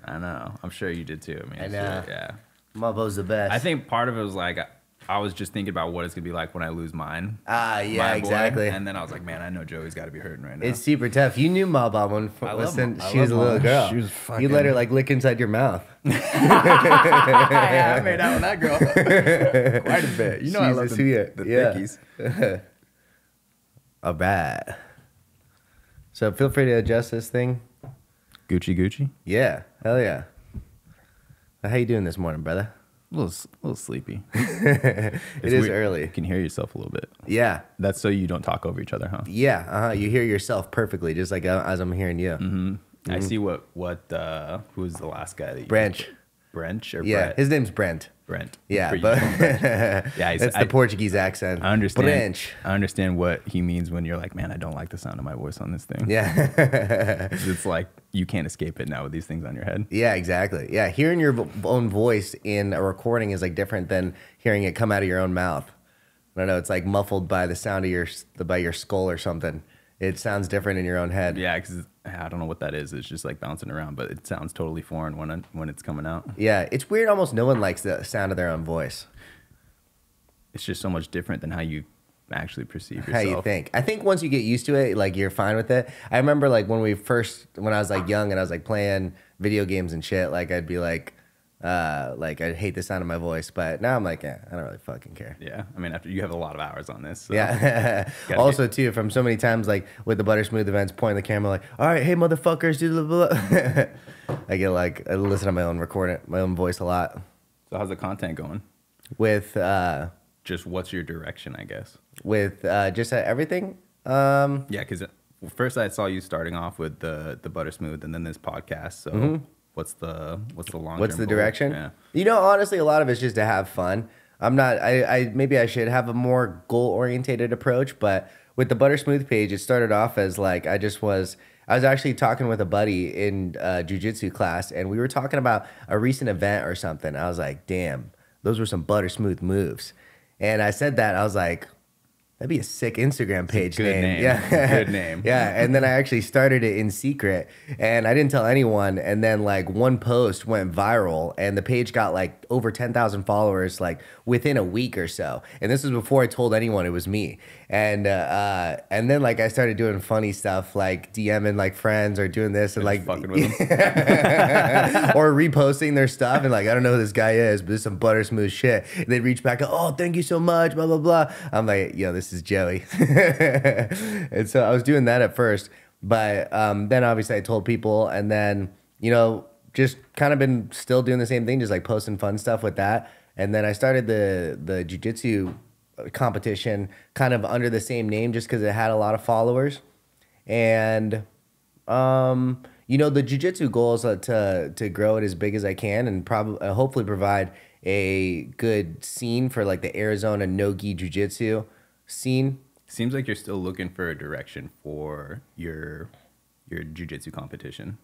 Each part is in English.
I know. I'm sure you did too. I mean, I know. Sure, yeah. Mumbo's the best. I think part of it was like I was just thinking about what it's gonna be like when I lose mine. Yeah, exactly. And then I was like, man, I know Joey's got to be hurting right now. It's super tough. You knew Mama when she was a little girl. She was fucking... You let her like lick inside your mouth. Yeah, I made out with that girl quite a bit. You know, I love the thickies. All right. So feel free to adjust this thing. Gucci. Yeah, hell yeah. How you doing this morning, brother? A little sleepy. It is early. You can hear yourself a little bit. Yeah. That's so you don't talk over each other, huh? Yeah. You hear yourself perfectly, just like as I'm hearing you. Mm-hmm. I see who was the last guy that you Branch. Branch or yeah, Brett? His name's Brent. Brent. Yeah, but yeah, that's the Portuguese accent. I understand. Branch. I understand what he means when you're like, man, I don't like the sound of my voice on this thing. Yeah. It's like you can't escape it now with these things on your head. Yeah, exactly. Yeah, hearing your own voice in a recording is like different than hearing it come out of your own mouth. I don't know. It's like muffled by the sound of your skull or something. It sounds different in your own head. Yeah, because I don't know what that is. It's just like bouncing around, but it sounds totally foreign when it's coming out. Yeah, it's weird. Almost no one likes the sound of their own voice. It's just so much different than how you actually perceive yourself. How you think. I think once you get used to it, like you're fine with it. I remember like when I was like young and I was like playing video games and shit, like I'd be like I'd hate the sound of my voice, but now I'm like, I don't really fucking care. Yeah, I mean, after you have a lot of hours on this. So yeah. Also, too, from so many times, like with the Butter Smooth events, pointing the camera, like, all right, hey motherfuckers, do blah blah. I listen to my own my own voice a lot. So how's the content going? With just what's your direction, I guess. With just everything. Yeah, because first I saw you starting off with the Butter Smooth, and then this podcast. So. What's the long? What's the goal? direction? Yeah. You know, honestly, a lot of it's just to have fun. I'm not. Maybe I should have a more goal orientated approach. But with the Butter Smooth page, it started off as like I was actually talking with a buddy in Jiu-Jitsu class, and we were talking about a recent event or something. I was like, damn, those were some Butter Smooth moves. And I said that I was like, that'd be a sick Instagram page name. Yeah. Good name. Yeah. And then I actually started it in secret and I didn't tell anyone. And then like one post went viral and the page got like over 10,000 followers like within a week or so. And this was before I told anyone it was me. And then like I started doing funny stuff like DMing like friends or doing this and like fucking with them. or reposting their stuff and like, I don't know who this guy is, but this is some Butter Smooth shit. And they'd reach back, oh, thank you so much, blah, blah, blah. I'm like, yo, this is Joey. And so I was doing that at first, but then obviously I told people and then, you know, just kind of been still doing the same thing, just like posting fun stuff with that. And then I started the jiu-jitsu competition kind of under the same name just because it had a lot of followers. And, you know, the jiu-jitsu goal is to grow it as big as I can and probably hopefully provide a good scene for like the Arizona no-gi jiu-jitsu scene. Seems like you're still looking for a direction for your jiu-jitsu competition.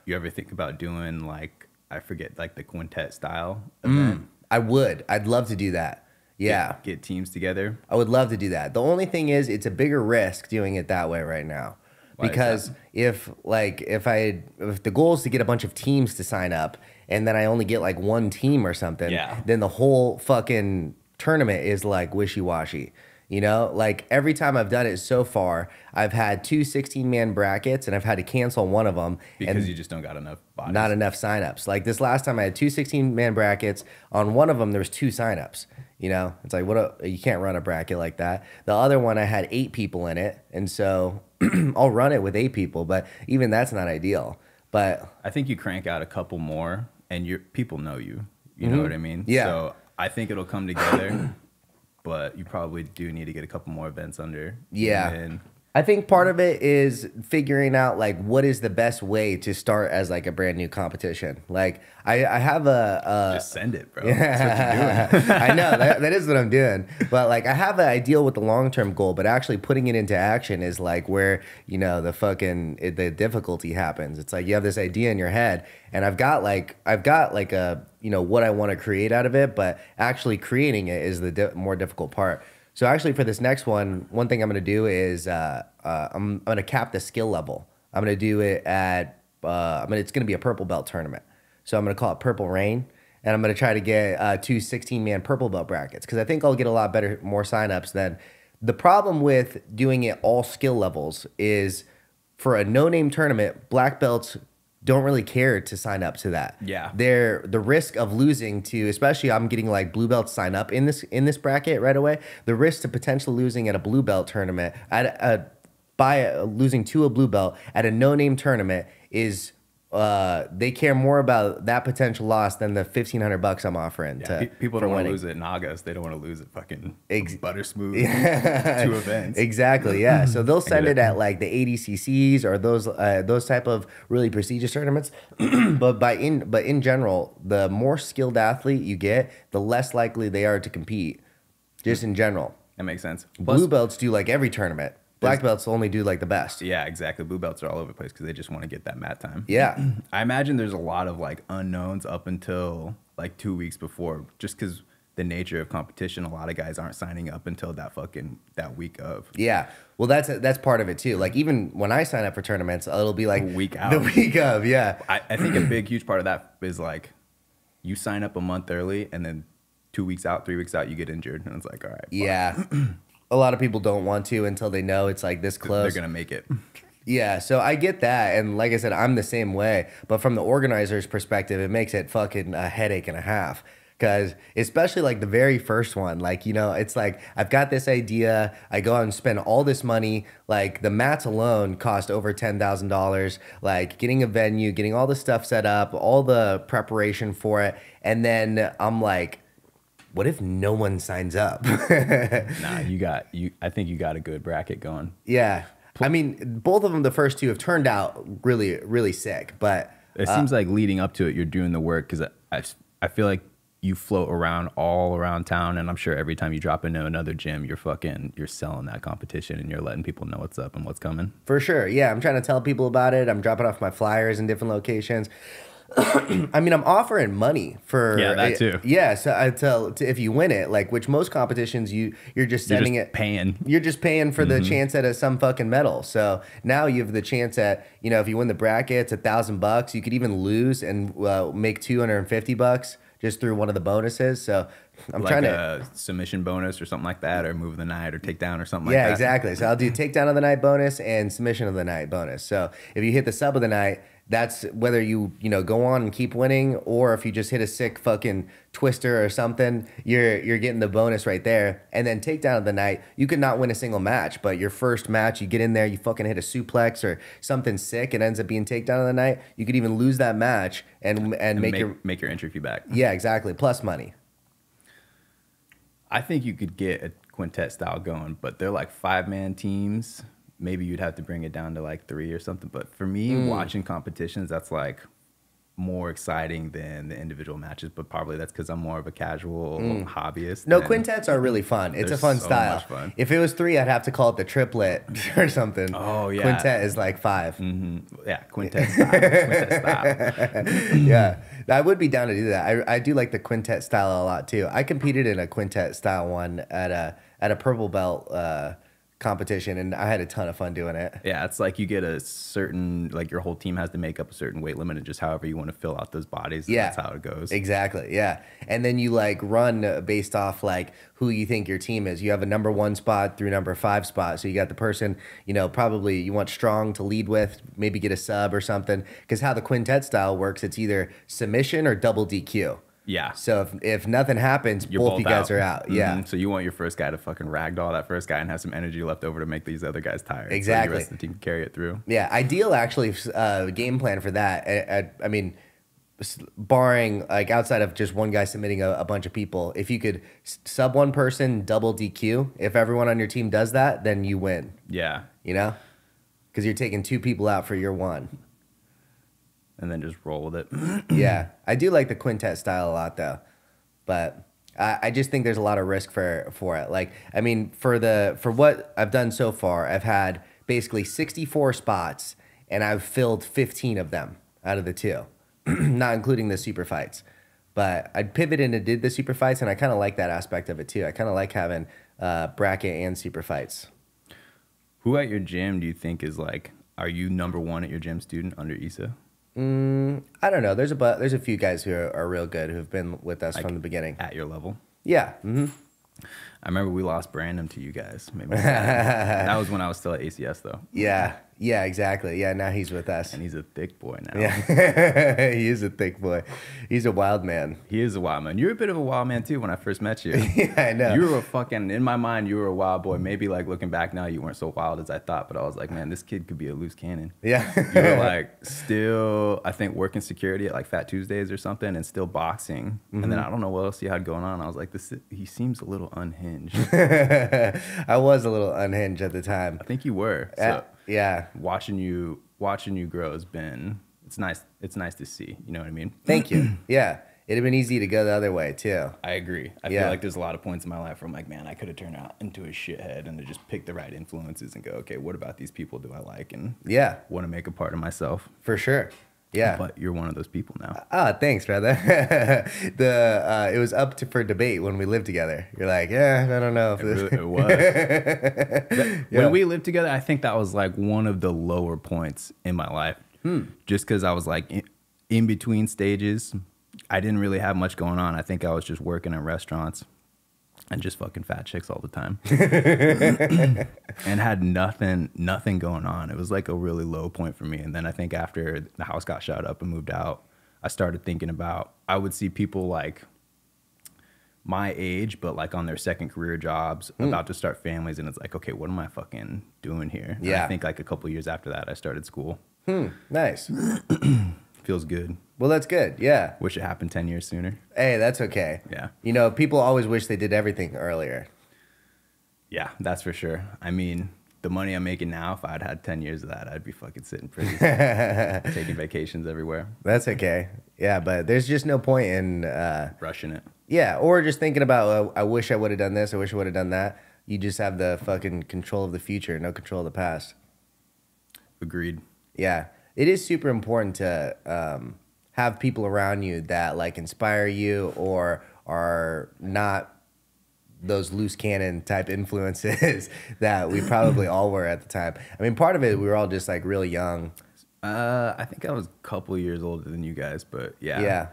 You ever think about doing like, I forget, like the quintet style event? I'd love to do that. Yeah. Get teams together. I would love to do that. The only thing is it's a bigger risk doing it that way right now. Why because if the goal is to get a bunch of teams to sign up and then I only get like one team or something, then the whole fucking tournament is like wishy-washy. You know, like every time I've done it so far, I've had 2 16-man brackets and I've had to cancel one of them. Because you just don't got enough bodies. Not enough signups. Like this last time I had 2 16-man brackets. On one of them, there was 2 signups. You know, it's like, you can't run a bracket like that. The other one, I had 8 people in it. And so I'll run it with 8 people, but even that's not ideal. But I think you crank out a couple more and people know you. You know what I mean? Yeah. So I think it'll come together. But you probably do need to get a couple more events under. Yeah. And I think part of it is figuring out like what is the best way to start as like a brand new competition. Like I have just send it, bro. That's what you're doing. I know that is what I'm doing. But like I have an ideal with the long-term goal, but actually putting it into action is like where, you know, the difficulty happens. It's like you have this idea in your head and I've got like a, you know, what I want to create out of it, but actually creating it is the more difficult part. So actually for this next one thing I'm going to do is I'm going to cap the skill level. I'm going to do it at it's going to be a purple belt tournament. So I'm going to call it Purple Rain. And I'm going to try to get 2 16-man purple belt brackets because I think I'll get a lot more signups than the problem with doing it all skill levels is for a no-name tournament, black belts don't really care to sign up to that. Yeah. The risk of losing to, especially I'm getting like blue belts sign up in this bracket right away. The risk to potentially losing at a blue belt tournament losing to a blue belt at a no-name tournament is they care more about that potential loss than the $1,500 I'm offering. Yeah, people don't want to lose it in August. They don't want to lose it fucking butter smooth 2 events. Exactly, yeah. So they'll send it at like the ADCCs or those type of really prestigious tournaments. but in general, the more skilled athlete you get, the less likely they are to compete. Just in general. That makes sense. Blue belts do like every tournament. Black belts only do like the best. Yeah, exactly. Blue belts are all over the place because they just want to get that mat time. Yeah. I imagine there's a lot of like unknowns up until like 2 weeks before, just because the nature of competition, a lot of guys aren't signing up until that week of. Yeah. Well, that's part of it too. Like even when I sign up for tournaments, it'll be like the week out. The week of, yeah. I think a huge part of that is like you sign up a month early and then 2 weeks out, 3 weeks out, you get injured. And it's like, all right. Yeah. A lot of people don't want to until they know it's like this close. They're going to make it. Yeah, so I get that. And like I said, I'm the same way. But from the organizer's perspective, it makes it fucking a headache and a half. Because especially like the very first one, like, you know, it's like I've got this idea. I go out and spend all this money. Like the mats alone cost over $10,000. Like getting a venue, getting all the stuff set up, all the preparation for it. And then I'm like, what if no one signs up? Nah, I think you got a good bracket going. Yeah. I mean, both of them, the first two, have turned out really, really sick. But it seems like leading up to it, you're doing the work because I feel like you float around all around town, and I'm sure every time you drop into another gym, you're selling that competition and you're letting people know what's up and what's coming. For sure. Yeah, I'm trying to tell people about it. I'm dropping off my flyers in different locations. I mean, I'm offering money for that too. Yeah, so I tell if you win it, like which most competitions you're just sending you're just paying. You're just paying for the chance at some fucking medal. So now you have the chance at if you win the bracket, it's $1,000. You could even lose and make $250 just through one of the bonuses. So I'm trying to submission bonus or something like that, or move of the night or takedown or something like that. Yeah, exactly. So I'll do takedown of the night bonus and submission of the night bonus. So if you hit the sub of the night, that's whether you go on and keep winning, or if you just hit a sick fucking twister or something, you're getting the bonus right there. And then takedown of the night, you could not win a single match, but your first match, you get in there, you fucking hit a suplex or something sick, it ends up being takedown of the night. You could even lose that match and make your entry fee back. Yeah, exactly. Plus money. I think you could get a quintet style going, but they're like 5-man teams. Maybe you'd have to bring it down to like 3 or something. But for me, watching competitions, that's like more exciting than the individual matches. But probably that's because I'm more of a casual hobbyist. No, quintets are really fun. It's a fun style. Much fun. If it was 3, I'd have to call it the triplet or something. Oh, yeah. Quintet is like 5. Mm-hmm. Yeah, quintet style. Quintet style. Yeah, I would be down to do that. I do like the quintet style a lot too. I competed in a quintet style one at a purple belt competition, and I had a ton of fun doing it. Yeah, it's like you get a certain, like your whole team has to make up a certain weight limit, and just however you want to fill out those bodies. Yeah, that's how it goes. Exactly. Yeah, and then you like run based off like who you think your team is. You have a number 1 spot through number 5 spot. So you got the person, probably you want strong to lead with, maybe get a sub or something. Because how the quintet style works, it's either submission or double DQ. Yeah. So if nothing happens, both you guys are out. Mm-hmm. Yeah. So you want your first guy to fucking ragdoll that first guy and have some energy left over to make these other guys tired. Exactly. So the rest of the team can carry it through. Yeah. Ideal actually game plan for that. I mean, barring like outside of just one guy submitting a bunch of people, if you could sub one person, double DQ, if everyone on your team does that, then you win. Yeah. Because you're taking 2 people out for your 1. And then just roll with it. Yeah. I do like the quintet style a lot though. But I just think there's a lot of risk for it. Like, I mean, for what I've done so far, I've had basically 64 spots and I've filled 15 of them out of the 2, not including the super fights. But I pivoted and did the super fights, and I kind of like that aspect of it too. I kind of like having bracket and super fights. Who at your gym do you think is like, are you number 1 at your gym student under Issa? I don't know. There's a few guys who are real good who've been with us Like, from the beginning. at your level? Yeah. I remember we lost Brandon to you guys. Maybe that was when I was still at ACS though. Yeah. Yeah, exactly. Yeah, now he's with us. And he's a thick boy now. Yeah. He is a thick boy. He's a wild man. He is a wild man. You're a bit of a wild man too when I first met you. Yeah, I know. You were a fucking, in my mind, you were a wild boy. Maybe like looking back now, you weren't so wild as I thought, but I was like, man, this kid could be a loose cannon. Yeah. You were like still, I think, working security at like Fat Tuesdays or something and still boxing. And then I don't know what else you had going on. I was like, he seems a little unhinged. I was a little unhinged at the time. I think you were. So Yeah. watching you grow has been, it's nice to see. You know what I mean? Thank you. Yeah. It'd have been easy to go the other way too. I agree. I Yeah. feel like there's a lot of points in my life where I'm like, man, I could have turned out into a shithead and to just pick the right influences and go, okay, what about these people do I like and Yeah, want to make a part of myself? for sure. Yeah. But you're one of those people now. Oh, thanks, brother. It was up for debate when we lived together. You're like, yeah, I don't know if this. It was. When we lived together, I think that was like one of the lower points in my life. Just because I was like in between stages. I didn't really have much going on. I think I was just working in restaurants and just fucking fat chicks all the time. And had nothing going on. It was like a really low point for me. And then I think after the house got shot up and moved out, I started thinking about, I would see people like my age, but like on their second career jobs, about to start families. And it's like, okay, what am I fucking doing here? And Yeah. I think like a couple years after that, I started school. Nice. Feels good. Well, that's good. Yeah. Wish it happened 10 years sooner. Hey, that's okay. Yeah. You know, people always wish they did everything earlier. Yeah, that's for sure. I mean, the money I'm making now, if I'd had 10 years of that, I'd be fucking sitting pretty, taking vacations everywhere, That's okay. Yeah, but there's just no point in, rushing it. yeah, or just thinking about, I wish I would have done this, I wish I would have done that. You just have the fucking control of the future, no control of the past. Agreed. Yeah, it is super important to have people around you that like inspire you or are not those loose cannon type influences that we probably all were at the time. I mean, part of it, we were all just like really young. I think I was a couple years older than you guys, but yeah. Yeah.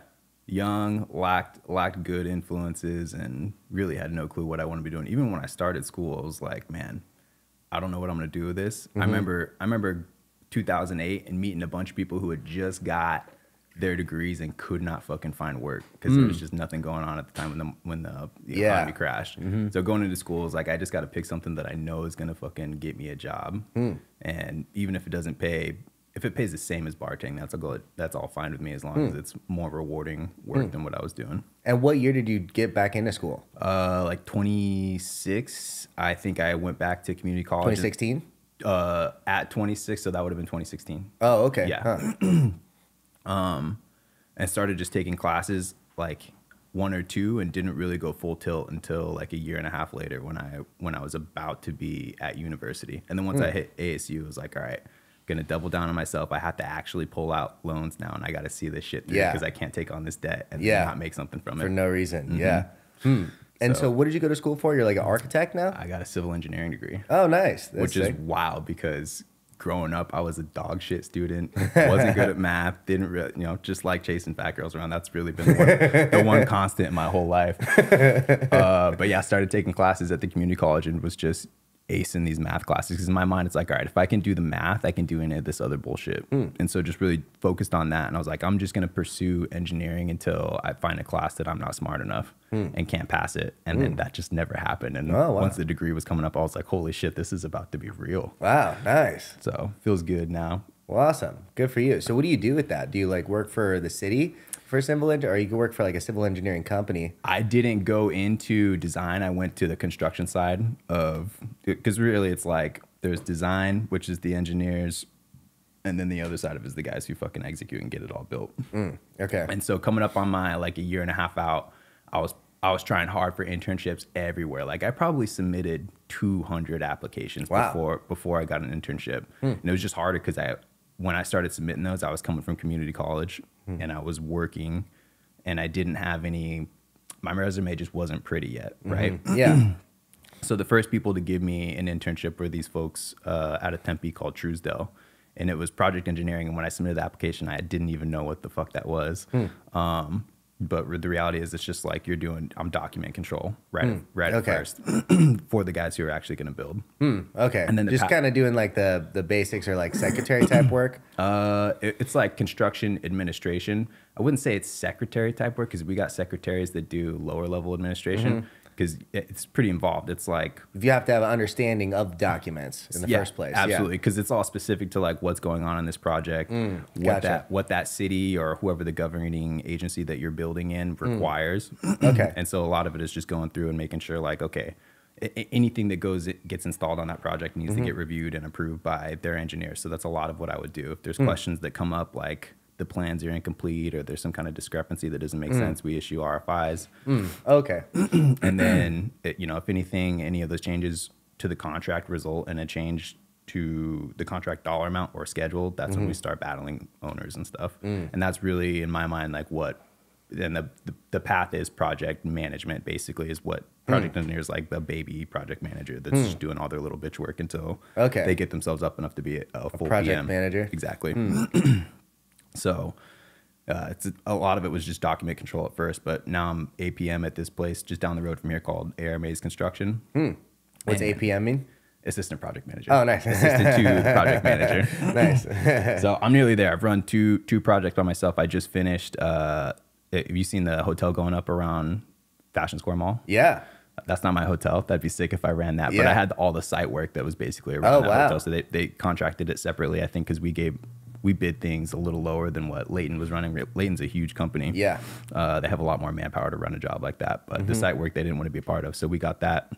Young, lacked good influences, and really had no clue what I want to be doing. Even when I started school, I was like, man, I don't know what I'm going to do with this. I remember 2008 and meeting a bunch of people who had just got their degrees and could not fucking find work because there was just nothing going on at the time when the economy crashed. So going into school is like, I just got to pick something that I know is going to fucking get me a job. And even if it doesn't pay, if it pays the same as bartending, that's all fine with me as long as it's more rewarding work than what I was doing. And what year did you get back into school? Like 26, I think I went back to community college. 2016? At 26, so that would have been 2016. Oh, okay. Yeah. And started just taking classes like one or two and didn't really go full tilt until like a year and a half later when I was about to be at university. And then once I hit ASU, I was like, all right, gonna double down on myself. I have to actually pull out loans now and I got to see this shit through because I can't take on this debt and not make something from it. For no reason. Yeah. And so what did you go to school for? You're like an architect now? I got a civil engineering degree. Oh, nice. That's which sick. is wild because growing up, I was a dog shit student. Wasn't good at math. Didn't really, just like chasing fat girls around. That's really been the one constant in my whole life. But yeah, I started taking classes at the community college and was just acing these math classes because in my mind, it's like, all right, if I can do the math, I can do any of this other bullshit. And so just really focused on that. And I was like, I'm just going to pursue engineering until I find a class that I'm not smart enough and can't pass it. And then that just never happened. And once the degree was coming up, I was like, holy shit, this is about to be real. Wow, nice. So feels good now. Well, awesome. Good for you. So what do you do with that? Do you like work for the city for civil engineering, or you can work for like a civil engineering company? I didn't go into design. I went to the construction side because really it's like there's design, which is the engineers, and then the other side of it is the guys who fucking execute and get it all built. Okay. And so coming up on my like a year and a half out, I was trying hard for internships everywhere. Like I probably submitted 200 applications before I got an internship. And it was just harder because when I started submitting those, I was coming from community college and I was working and I didn't have my resume just wasn't pretty yet, right? Yeah. So the first people to give me an internship were these folks out of Tempe called Truesdale. and it was project engineering. And when I submitted the application, I didn't even know what the fuck that was. But the reality is, it's just like I'm document control at first for the guys who are actually going to build. Okay. And then just kind of doing like the basics or like secretary type work. It's like construction administration. I wouldn't say it's secretary type work because we got secretaries that do lower level administration. Because it's pretty involved. It's like you have to have an understanding of documents in the first place. Absolutely, because it's all specific to like what's going on in this project, what that city or whoever the governing agency that you're building in requires. Okay, and so a lot of it is just going through and making sure like, okay, anything that gets installed on that project needs to get reviewed and approved by their engineers. So that's a lot of what I would do. If there's questions that come up like the plans are incomplete or there's some kind of discrepancy that doesn't make sense, we issue RFIs. Okay. And then, if anything, any of those changes to the contract result in a change to the contract dollar amount or schedule, that's when we start battling owners and stuff. And that's really, in my mind, like then the path is project management, basically, is what project engineers like the baby project manager that's just doing all their little bitch work until they get themselves up enough to be a full project PM. manager. Exactly. So a lot of it was just document control at first, but now I'm APM at this place just down the road from here called AR Maze Construction. What's APM mean? Assistant Project Manager. Oh, nice. Assistant to Project Manager. Nice. So I'm nearly there. I've run two projects by myself. I just finished. Have you seen the hotel going up around Fashion Square Mall? Yeah. That's not my hotel. That'd be sick if I ran that. But I had all the site work that was basically around that hotel. So they contracted it separately, I think, because we bid things a little lower than what Leighton was running. Leighton's a huge company. Yeah. They have a lot more manpower to run a job like that. But the site work they didn't want to be a part of. So we got that.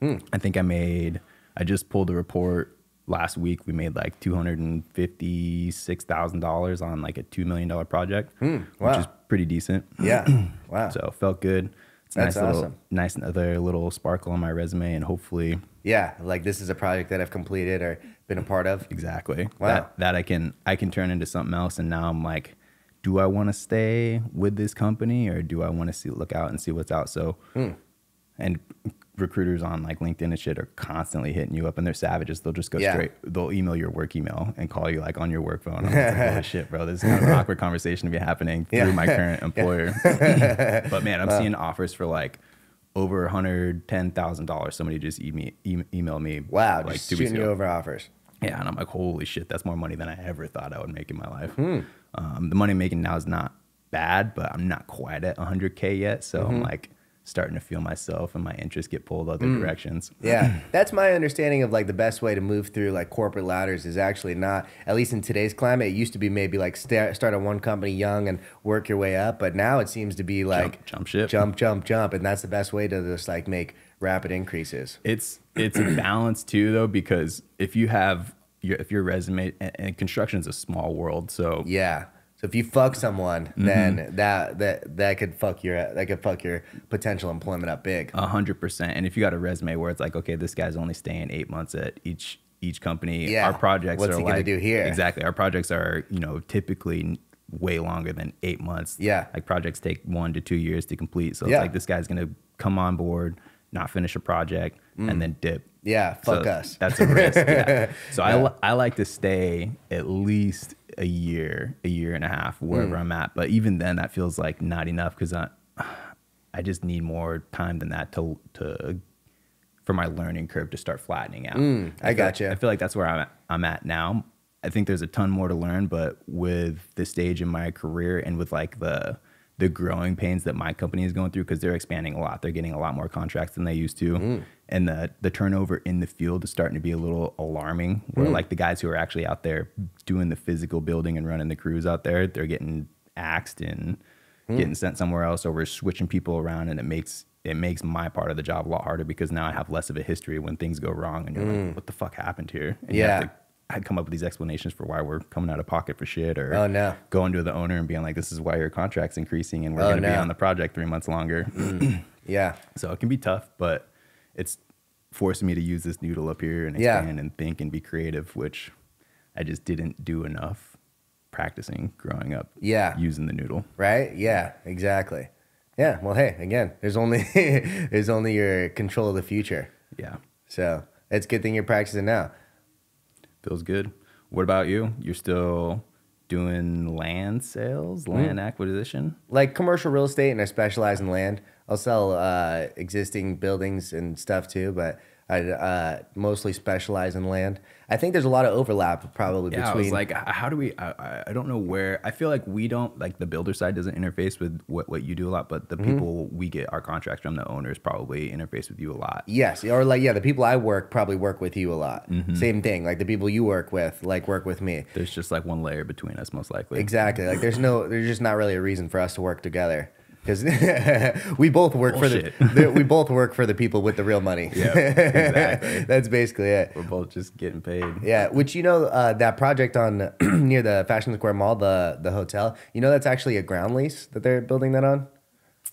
I think I just pulled a report last week. We made like $256,000 on like a $2 million project, which is pretty decent. Yeah. Wow. So felt good. It's That's awesome. Nice another little sparkle on my resume, and hopefully. Yeah, like this is a project that I've completed or been a part of. Exactly. Wow. That I can turn into something else, and now I'm like, do I want to stay with this company or do I want to look out and see what's out? So, and recruiters on like LinkedIn and shit are constantly hitting you up, and they're savages. They'll just go straight. They'll email your work email and call you like on your work phone. I'm like, holy shit, bro, this is kind of an awkward conversation to be happening through my current employer. But man, I'm seeing offers for like over $110,000. Somebody just emailed me. Wow, like just 2 weeks shooting you ago. over offers. Yeah, and I'm like, holy shit, that's more money than I ever thought I would make in my life. The money I'm making now is not bad, but I'm not quite at 100K yet. So I'm like starting to feel myself and my interests get pulled other directions. Yeah, that's my understanding of like the best way to move through like corporate ladders is actually not, at least in today's climate, it used to be maybe like start at one company young and work your way up. But now it seems to be like jump ship. Jump. And that's the best way to just like make rapid increases. It's a balance too, though, because if your resume, and construction is a small world, so yeah. So if you fuck someone, then that could fuck your potential employment up big. 100%. And if you got a resume where it's like, okay, this guy's only staying 8 months at each company, Yeah. our projects What's are he like gonna do here? Exactly. Our projects are, typically way longer than 8 months. Yeah. Like projects take 1 to 2 years to complete. So it's like this guy's gonna come on board, not finish a project, and then dip. Yeah, fuck us. That's a risk. Yeah. So I like to stay at least a year and a half wherever I'm at. But even then, that feels like not enough because I just need more time than that for my learning curve to start flattening out. I gotcha. I feel like that's where I'm at now. I think there's a ton more to learn, but with the stage in my career and with like the growing pains that my company is going through, because they're expanding a lot. They're getting a lot more contracts than they used to. And the turnover in the field is starting to be a little alarming, where like the guys who are actually out there doing the physical building and running the crews out there, they're getting axed and getting sent somewhere else, or we're switching people around, and it makes my part of the job a lot harder because now I have less of a history when things go wrong and you're like, what the fuck happened here? And you have to I'd come up with these explanations for why we're coming out of pocket for shit, or going to the owner and being like, this is why your contract's increasing and we're going to be on the project 3 months longer. Yeah. So it can be tough, but it's forcing me to use this noodle up here and expand and think and be creative, which I just didn't do enough practicing growing up. Yeah. Using the noodle. Right? Yeah, exactly. Yeah. Well, hey, again, there's only your control of the future. Yeah. So it's a good thing you're practicing now. Feels good. What about you? You're still doing land sales, land acquisition? Like commercial real estate, and I specialize in land. I'll sell existing buildings and stuff too, but I mostly specialize in land. I think there's a lot of overlap probably Yeah, I between. was like, how do we? I don't know where. I feel like we don't like the builder side doesn't interface with what you do a lot, but the people we get our contracts from, the owners, probably interface with you a lot. Yes, or like the people I probably work with you a lot. Same thing, like the people you work with work with me. There's just like one layer between us, most likely. Exactly. Like there's just not really a reason for us to work together. Because we both work for we both work for the people with the real money. Yeah, exactly. That's basically it. We're both just getting paid. Yeah, which that project on near the Fashion Square Mall, the hotel. That's actually a ground lease that they're building that on.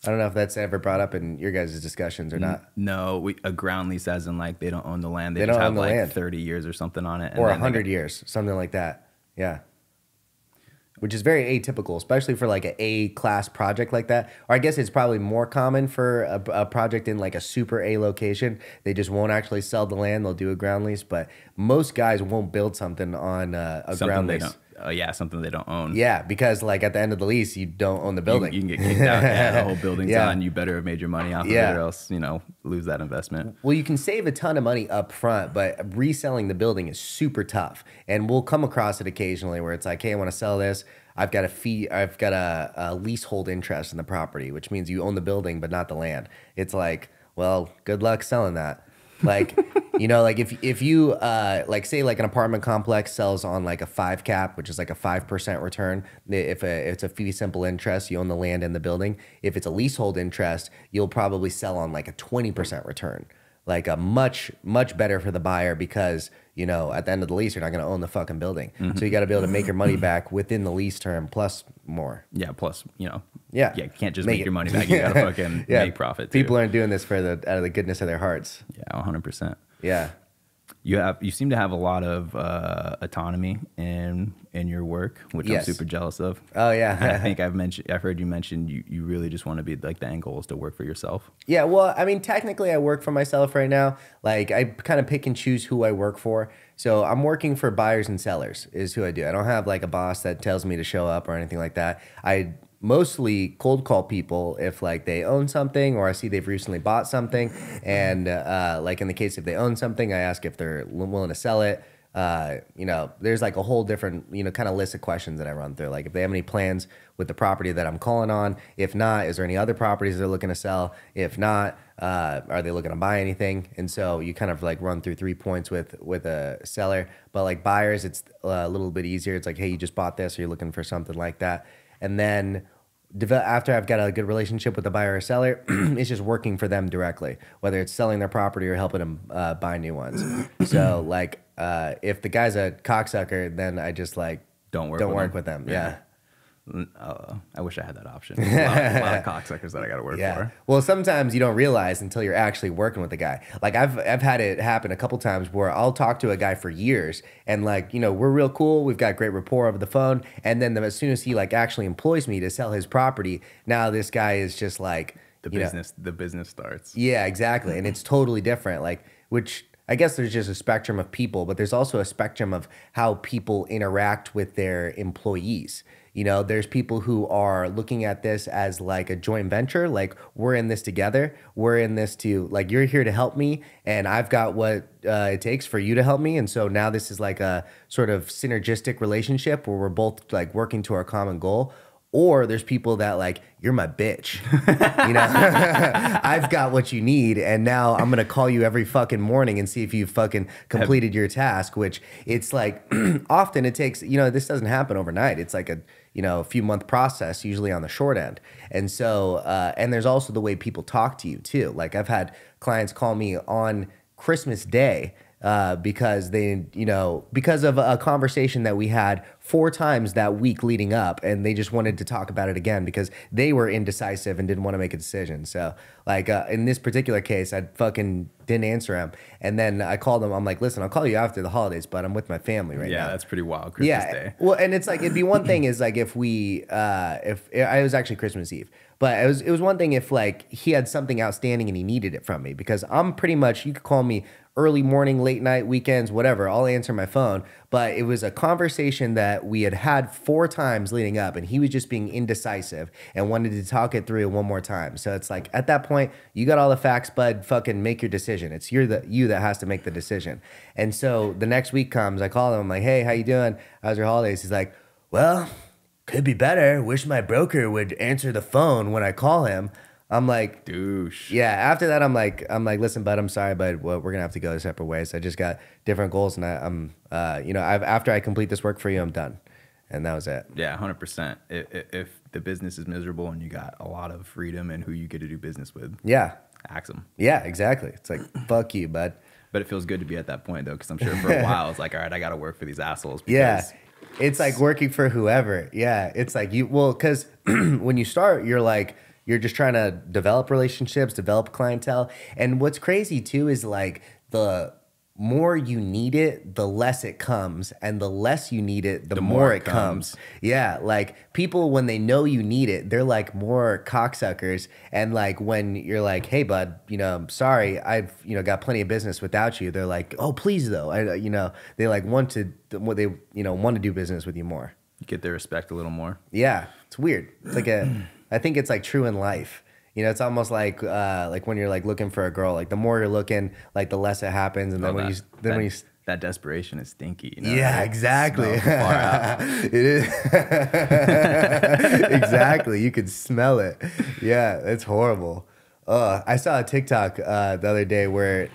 I don't know if that's ever brought up in your guys' discussions or not. No, a ground lease as in like they don't own the land. They don't just own have the like land. 30 years or something on it. Or 100 years, something like that. Yeah. Which is very atypical, especially for like an A-class project like that. Or I guess it's probably more common for a project in like a super A location. They just won't actually sell the land. They'll do a ground lease. But most guys won't build something on a ground lease. Something they don't own. Yeah, because like at the end of the lease, you don't own the building. You can get kicked out. Yeah, the whole building's on. You better have made your money off of it, or else lose that investment. Well, you can save a ton of money up front, but reselling the building is super tough. And we'll come across it occasionally where it's like, hey, I want to sell this. I've got a leasehold interest in the property, which means you own the building but not the land. It's like, well, good luck selling that. Like, like if you like say like an apartment complex sells on like a 5 cap, which is like a 5% return. If it's a fee simple interest, you own the land and the building. If it's a leasehold interest, you'll probably sell on like a 20% return. Like a much better for the buyer because at the end of the lease you're not going to own the fucking building, so you got to be able to make your money back within the lease term plus more. Yeah, plus you can't just make your money back. You got to fucking make profit too. People aren't doing this out of the goodness of their hearts. Yeah, 100%. Yeah. You seem to have a lot of autonomy in your work, which I'm super jealous of. Oh yeah. I think I've heard you mention you really just want to be like the end goal is to work for yourself. Yeah, well, I mean, technically I work for myself right now. Like I kind of pick and choose who I work for. So I'm working for buyers and sellers is who I do. I don't have like a boss that tells me to show up or anything like that. I mostly cold call people if like they own something or I see they've recently bought something, and like in the case if they own something, I ask if they're willing to sell it. There's like a whole different kind of list of questions that I run through, like if they have any plans with the property that I'm calling on. If not, is there any other properties they're looking to sell? If not, are they looking to buy anything? And so you kind of like run through 3 points with a seller. But like buyers, it's a little bit easier. It's like, hey, you just bought this, or you're looking for something like that. And then after I've got a good relationship with the buyer or seller, it's just working for them directly, whether it's selling their property or helping them buy new ones. So like if the guy's a cocksucker, then I just like don't work with them. Yeah. I wish I had that option. A lot of cocksuckers that I got to work for. Well, sometimes you don't realize until you're actually working with the guy. Like I've had it happen a couple times where I'll talk to a guy for years and like, we're real cool. We've got great rapport over the phone. And then as soon as he like actually employs me to sell his property, now this guy is just like the business starts. Yeah, exactly. And it's totally different. Like, which I guess there's just a spectrum of people, but there's also a spectrum of how people interact with their employees. There's people who are looking at this as like a joint venture. Like we're in this together. We're in this to like, you're here to help me and I've got what it takes for you to help me. And so now this is like a sort of synergistic relationship where we're both like working to our common goal. Or there's people that like, you're my bitch. I've got what you need. And now I'm going to call you every fucking morning and see if you've fucking completed your task, which it's like often it takes, this doesn't happen overnight. It's like a few month process, usually on the short end. And so, and there's also the way people talk to you too. Like I've had clients call me on Christmas Day because because of a conversation that we had 4 times that week leading up, and they just wanted to talk about it again because they were indecisive and didn't want to make a decision. So like in this particular case, I fucking didn't answer him, and then I called him. I'm like, listen, I'll call you after the holidays, but I'm with my family right now. Yeah, that's pretty wild. Christmas Day. Well, and it's like it'd be one thing is like if it was actually Christmas Eve. But it was one thing if like he had something outstanding and he needed it from me, because I'm pretty much, you could call me early morning, late night, weekends, whatever. I'll answer my phone. But it was a conversation that we had had 4 times leading up, and he was just being indecisive and wanted to talk it through one more time. So it's like, at that point, you got all the facts, bud. Fucking make your decision. It's you that has to make the decision. And so the next week comes, I call him. I'm like, hey, how you doing? How's your holidays? He's like, well, could be better. Wish my broker would answer the phone when I call him. I'm like, douche. Yeah. After that, I'm like, listen, bud, I'm sorry, but we're gonna have to go separate ways. I just got different goals, and after I complete this work for you, I'm done. And that was it. Yeah, 100%. If the business is miserable and you got a lot of freedom in who you get to do business with, yeah, axe them. Yeah, exactly. It's like, fuck you, bud. But it feels good to be at that point though, because I'm sure for a while it's like, all right, I got to work for these assholes. Yeah. It's like working for whoever. Yeah. It's like because when you start, you're just trying to develop relationships, develop clientele. And what's crazy too is like the more you need it, the less it comes. And the less you need it, the more it comes. Yeah. Like people, when they know you need it, they're like more cocksuckers. And like when you're like, hey, bud, I'm sorry, I've, got plenty of business without you. They're like, oh, please, though. They like want to do business with you more. You get their respect a little more. Yeah. It's weird. It's like I think it's like true in life. It's almost like when you're like looking for a girl, like the more you're looking, like the less it happens. And then that desperation is stinky. Yeah, exactly. Far out. It is. Exactly. You can smell it. Yeah, it's horrible. I saw a TikTok the other day where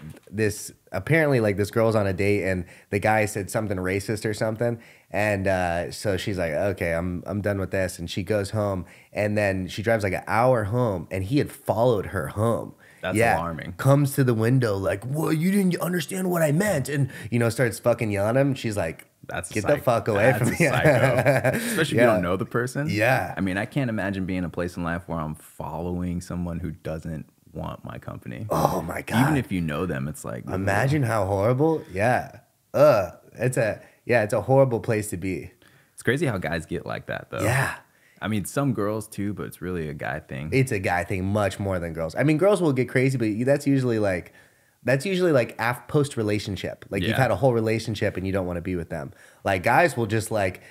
apparently like this girl's on a date and the guy said something racist or something. And so she's like, okay, I'm done with this. And she goes home, and then she drives like an hour home, and he had followed her home. That's alarming. Comes to the window like, well, you didn't understand what I meant. And, starts fucking yelling at him. She's like, get the fuck away from me. Especially if you don't know the person. Yeah. I mean, I can't imagine being in a place in life where I'm following someone who doesn't want my company. Oh my God. Even if you know them, it's like, imagine how horrible. Yeah. It's a horrible place to be. It's crazy how guys get like that though. Yeah. I mean, some girls too, but it's really a guy thing. It's a guy thing much more than girls. I mean, girls will get crazy, but that's usually like post relationship. Like you've had a whole relationship and you don't want to be with them. Like guys will just like,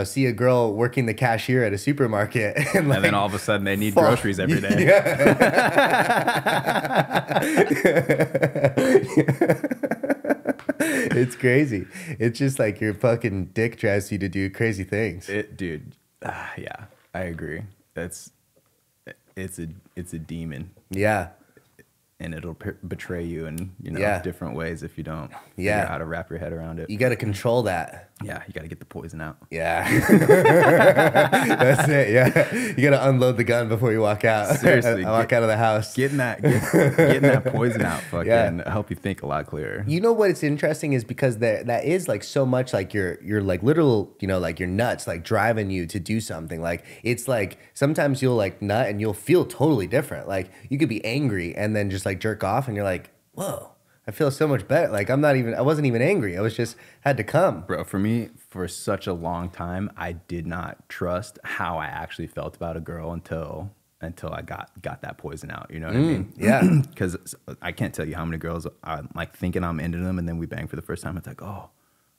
see a girl working the cashier at a supermarket. And then all of a sudden they need groceries every day. Yeah. It's crazy. It's just like your fucking dick drives you to do crazy things. Dude, yeah, I agree. It's a demon. Yeah. And it'll betray you in different ways if you don't figure out how to wrap your head around it. You got to control that. Yeah, you got to get the poison out. Yeah. That's it. Yeah. You got to unload the gun before you walk out. Seriously. Walk out of the house. Getting that poison out fucking help you think a lot clearer. You know what it's interesting is because that is like so much like your like literal, like your nuts like driving you to do something. Like it's like sometimes you'll like nut and you'll feel totally different. Like you could be angry and then just like jerk off and you're like, whoa. I feel so much better. Like I wasn't even angry. I was just had to come. Bro, for me, for such a long time, I did not trust how I actually felt about a girl until I got that poison out. You know what I mean? Yeah. Because I can't tell you how many girls are like thinking I'm into them, and then we bang for the first time. It's like, oh,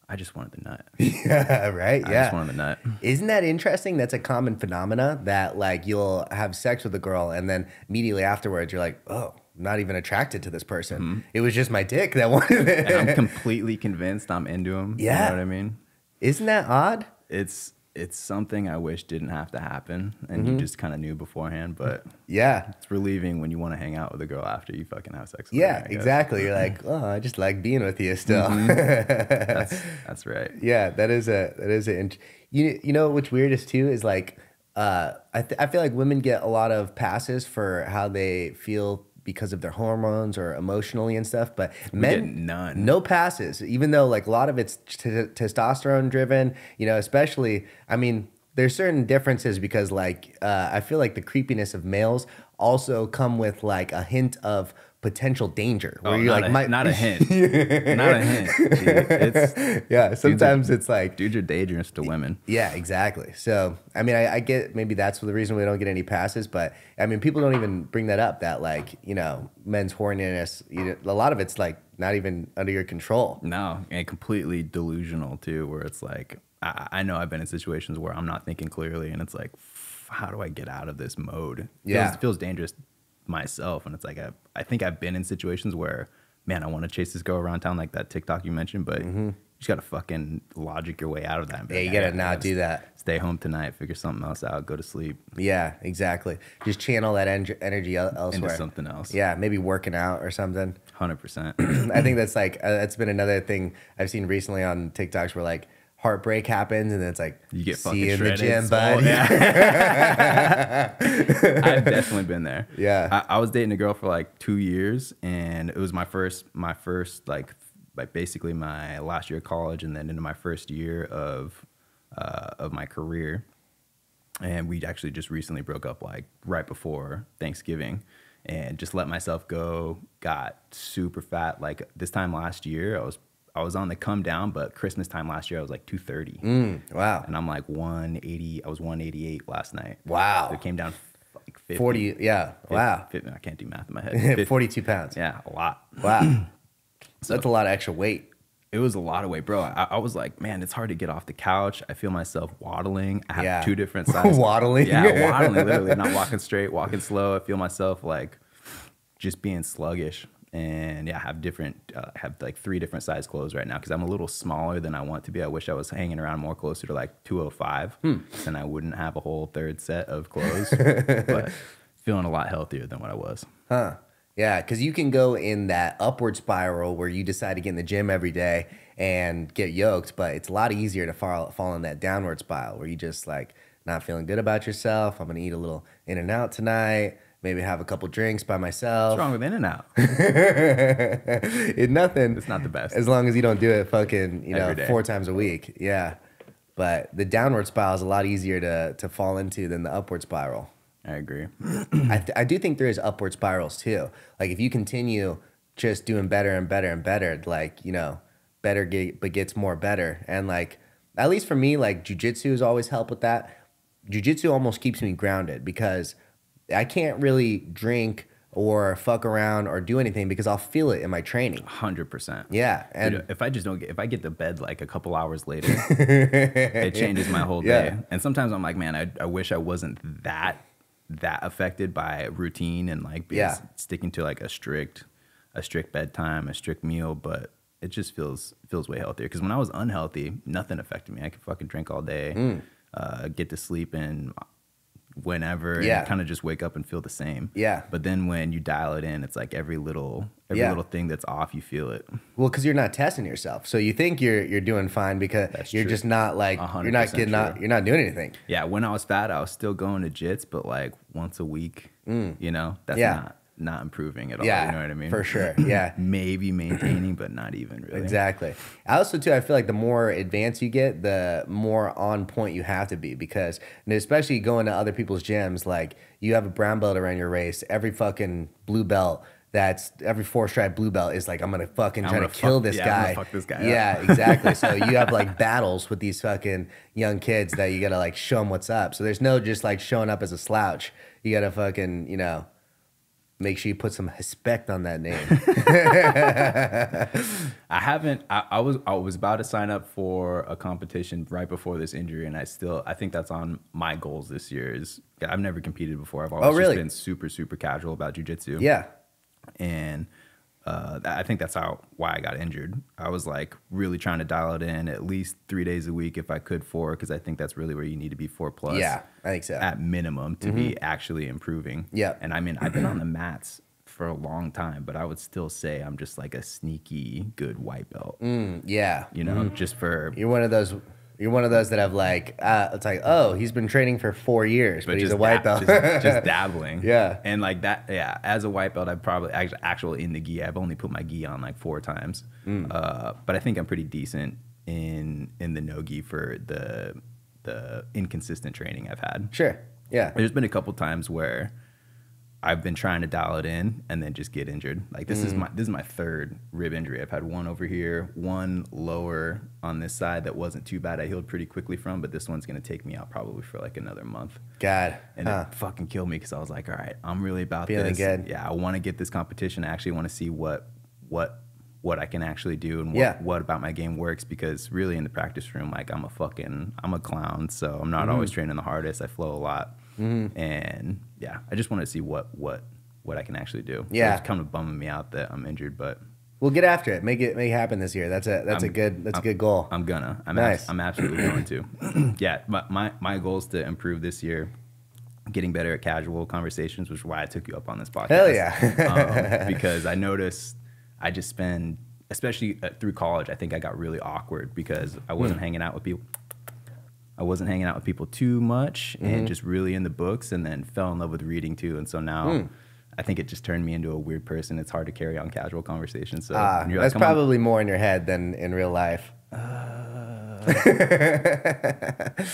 I just wanted the nut. Yeah, right? I just wanted the nut. Isn't that interesting? That's a common phenomena that like you'll have sex with a girl and then immediately afterwards you're like, oh, I'm not even attracted to this person. Mm-hmm. It was just my dick that wanted it. And I'm completely convinced I'm into him. Yeah. You know what I mean? Isn't that odd? It's something I wish didn't have to happen, and you just kind of knew beforehand. But yeah, it's relieving when you want to hang out with a girl after you fucking have sex with her. her, Exactly. You're like, oh, I just like being with you still. That's right. Yeah, that is you know what's weirdest too is like I feel like women get a lot of passes for how they feel because of their hormones or emotionally and stuff, but men get none. No passes, even though like a lot of it's testosterone driven, especially, I mean, there's certain differences because like I feel like the creepiness of males also come with like a hint of potential danger where you're like not a hint. Not a hint. Gee, sometimes it's like dudes are dangerous to women. Yeah, exactly. So I mean I get maybe that's the reason we don't get any passes, but I mean people don't even bring that up, that like men's horniness, a lot of it's like not even under your control. No, and completely delusional too, where it's like, I know I've been in situations where I'm not thinking clearly, and it's like, how do I get out of this mode? It feels dangerous myself, and it's like, I think I've been in situations where, man, I want to chase this girl around town like that TikTok you mentioned, but you just got to fucking logic your way out of that. Yeah, you got to not do that. Stay home tonight, figure something else out, go to sleep. Yeah, exactly. Just channel that energy elsewhere. Into something else. Yeah, maybe working out or something. 100%. I think that's like, that's been another thing I've seen recently on TikToks where like heartbreak happens and then it's like, you get see you in shredded, the gym, bud. Yeah. I've definitely been there. Yeah. I was dating a girl for like 2 years, and it was my first like basically my last year of college, and then into my first year of my career. And we actually just recently broke up like right before Thanksgiving, and just let myself go, got super fat. Like this time last year, I was on the come down, but Christmas time last year, I was like 230. Wow. And I'm like 180. I was 188 last night. Wow. So it came down like 50. 40. Yeah. 50, Wow. 50, I can't do math in my head. 50, 42 pounds. Yeah, a lot. Wow. So that's a lot of extra weight. It was a lot of weight, bro. I was like, man, it's hard to get off the couch. I feel myself waddling. I have 2 different sizes. Waddling? Yeah, waddling, literally. Not walking straight, walking slow. I feel myself like just being sluggish. And yeah, I have like 3 different size clothes right now because I'm a little smaller than I want to be. I wish I was hanging around more closer to like 205, and I wouldn't have a whole 3rd set of clothes. But feeling a lot healthier than what I was. Huh. Yeah, because you can go in that upward spiral where you decide to get in the gym every day and get yoked, but it's a lot easier to fall in that downward spiral where you just like not feeling good about yourself. I'm going to eat a little In-N-Out tonight. Maybe have a couple drinks by myself. What's wrong with In-N-Out? It's nothing. It's not the best. As long as you don't do it fucking, Every day. 4 times a week. Yeah. But the downward spiral is a lot easier to fall into than the upward spiral. I agree. I do think there is upward spirals too. Like if you continue just doing better and better and better, like, better gets more better. And like, at least for me, like jiu-jitsu has always helped with that. Jiu-jitsu almost keeps me grounded because I can't really drink or fuck around or do anything because I'll feel it in my training. 100%. Yeah. And dude, if I get to bed like a couple hours later, it changes my whole day. Yeah. And sometimes I'm like, man, I wish I wasn't that affected by routine and like sticking to like a strict bedtime, a strict meal, but it just feels way healthier. Because when I was unhealthy, nothing affected me. I could fucking drink all day, get to sleep and whenever, and kind of just wake up and feel the same. Yeah. But then when you dial it in, it's like every little thing that's off, you feel it. Well, because you're not testing yourself, so you think you're doing fine because That's you're true. just not like you're not getting out, you're not doing anything. Yeah, when I was fat, I was still going to jits, but like once a week. That's not improving at all. Yeah, you know what I mean? for sure. Yeah. Maybe maintaining, but not even really. Exactly. I also too, I feel like the more advanced you get, the more on point you have to be because, and especially going to other people's gyms, like you have a brown belt around your waist, every fucking blue belt. That's every 4-stripe blue belt is like, I'm going to fucking try to kill this guy. I'm gonna fuck this guy Yeah, up. exactly. So you have like battles with these fucking young kids that you got to like show them what's up. So there's no just like showing up as a slouch. You got to fucking, make sure you put some respect on that name. I was about to sign up for a competition right before this injury, and I think that's on my goals this year. I've never competed before. I've always just been super, super casual about jiu-jitsu. Yeah. And I think that's why I got injured. I was like really trying to dial it in at least 3 days a week if I could 4, because I think that's really where you need to be 4+. Yeah, I think so. At minimum to be actually improving. Yeah. And I mean, I've been on the mats for a long time, but I would still say I'm just like a sneaky good white belt. Yeah. Just for... You're one of those that have like, it's like, oh, he's been training for 4 years, but he's a white belt. just dabbling. Yeah. And like that, yeah, as a white belt, I've probably actually in the gi, I've only put my gi on like 4 times. But I think I'm pretty decent in the no gi for the inconsistent training I've had. Sure. Yeah. There's been a couple times where I've been trying to dial it in and then just get injured. Like this is my 3rd rib injury. I've had one over here, one lower on this side that wasn't too bad. I healed pretty quickly from, but this one's gonna take me out probably for like another month. God. And it fucking killed me because I was like, all right, I'm really about Feeling this. good. Yeah, I want to get this competition. I actually want to see what what I can actually do and what about my game works, because really in the practice room, like I'm a clown, so I'm not always training the hardest. I flow a lot. And yeah, I just want to see what I can actually do. Yeah. So it's kind of bumming me out that I'm injured, but we'll get after it. Make it happen this year. That's a good goal. I'm absolutely going to. Yeah, my goal is to improve this year, getting better at casual conversations, which is why I took you up on this podcast. Hell yeah. Because I noticed I just spend, especially through college, I think I got really awkward because I wasn't hanging out with people. I wasn't hanging out with people too much and just really in the books, and then fell in love with reading too. And so now I think it just turned me into a weird person. It's hard to carry on casual conversations. So that's probably more in your head than in real life.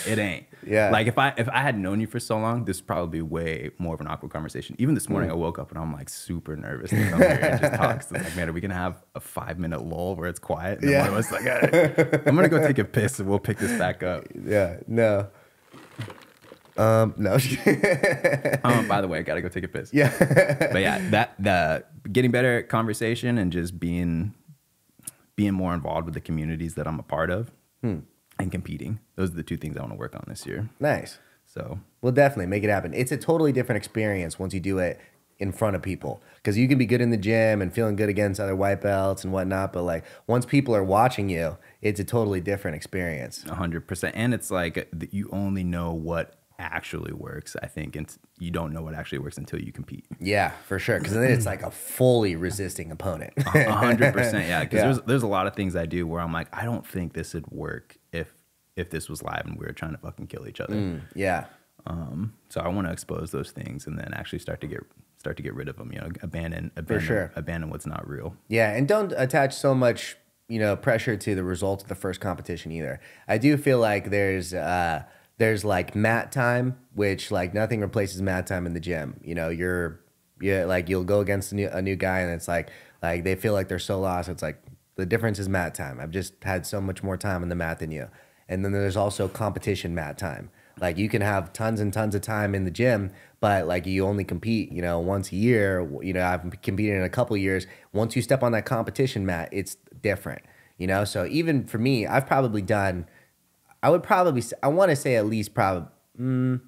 It ain't. Yeah. Like if I had known you for so long, this would probably be way more of an awkward conversation. Even this morning, I woke up and I'm like super nervous to come here and just talk. So it's like, man, are we gonna have a 5-minute lull where it's quiet? And one of us like, I'm gonna go take a piss and we'll pick this back up. Yeah. No. No. By the way, I gotta go take a piss. Yeah. But yeah, the getting better at conversation and just being more involved with the communities that I'm a part of. And competing. Those are the 2 things I want to work on this year. Nice. So we'll definitely make it happen. It's a totally different experience once you do it in front of people, because you can be good in the gym and feeling good against other white belts and whatnot, but like once people are watching you, it's a totally different experience. 100%. And it's like you only know what actually works, I think, and you don't know what actually works until you compete. Yeah, for sure. Because then it's like a fully resisting opponent. 100%. Yeah. Because there's a lot of things I do where I'm like, I don't think this would work if this was live and we were trying to fucking kill each other. Yeah. So I want to expose those things and then actually start to get rid of them. You know, abandon what's not real. Yeah, and don't attach so much pressure to the results of the first competition either. I do feel like there's like mat time, which like nothing replaces mat time in the gym. You'll go against a new guy and it's like they feel like they're so lost. It's like the difference is mat time. I've just had so much more time on the mat than you. And then there's also competition mat time. Like you can have tons and tons of time in the gym, but like you only compete, once a year. I've competed in a couple of years. Once you step on that competition mat, it's different. So even for me, I've probably done. I want to say at least probably. You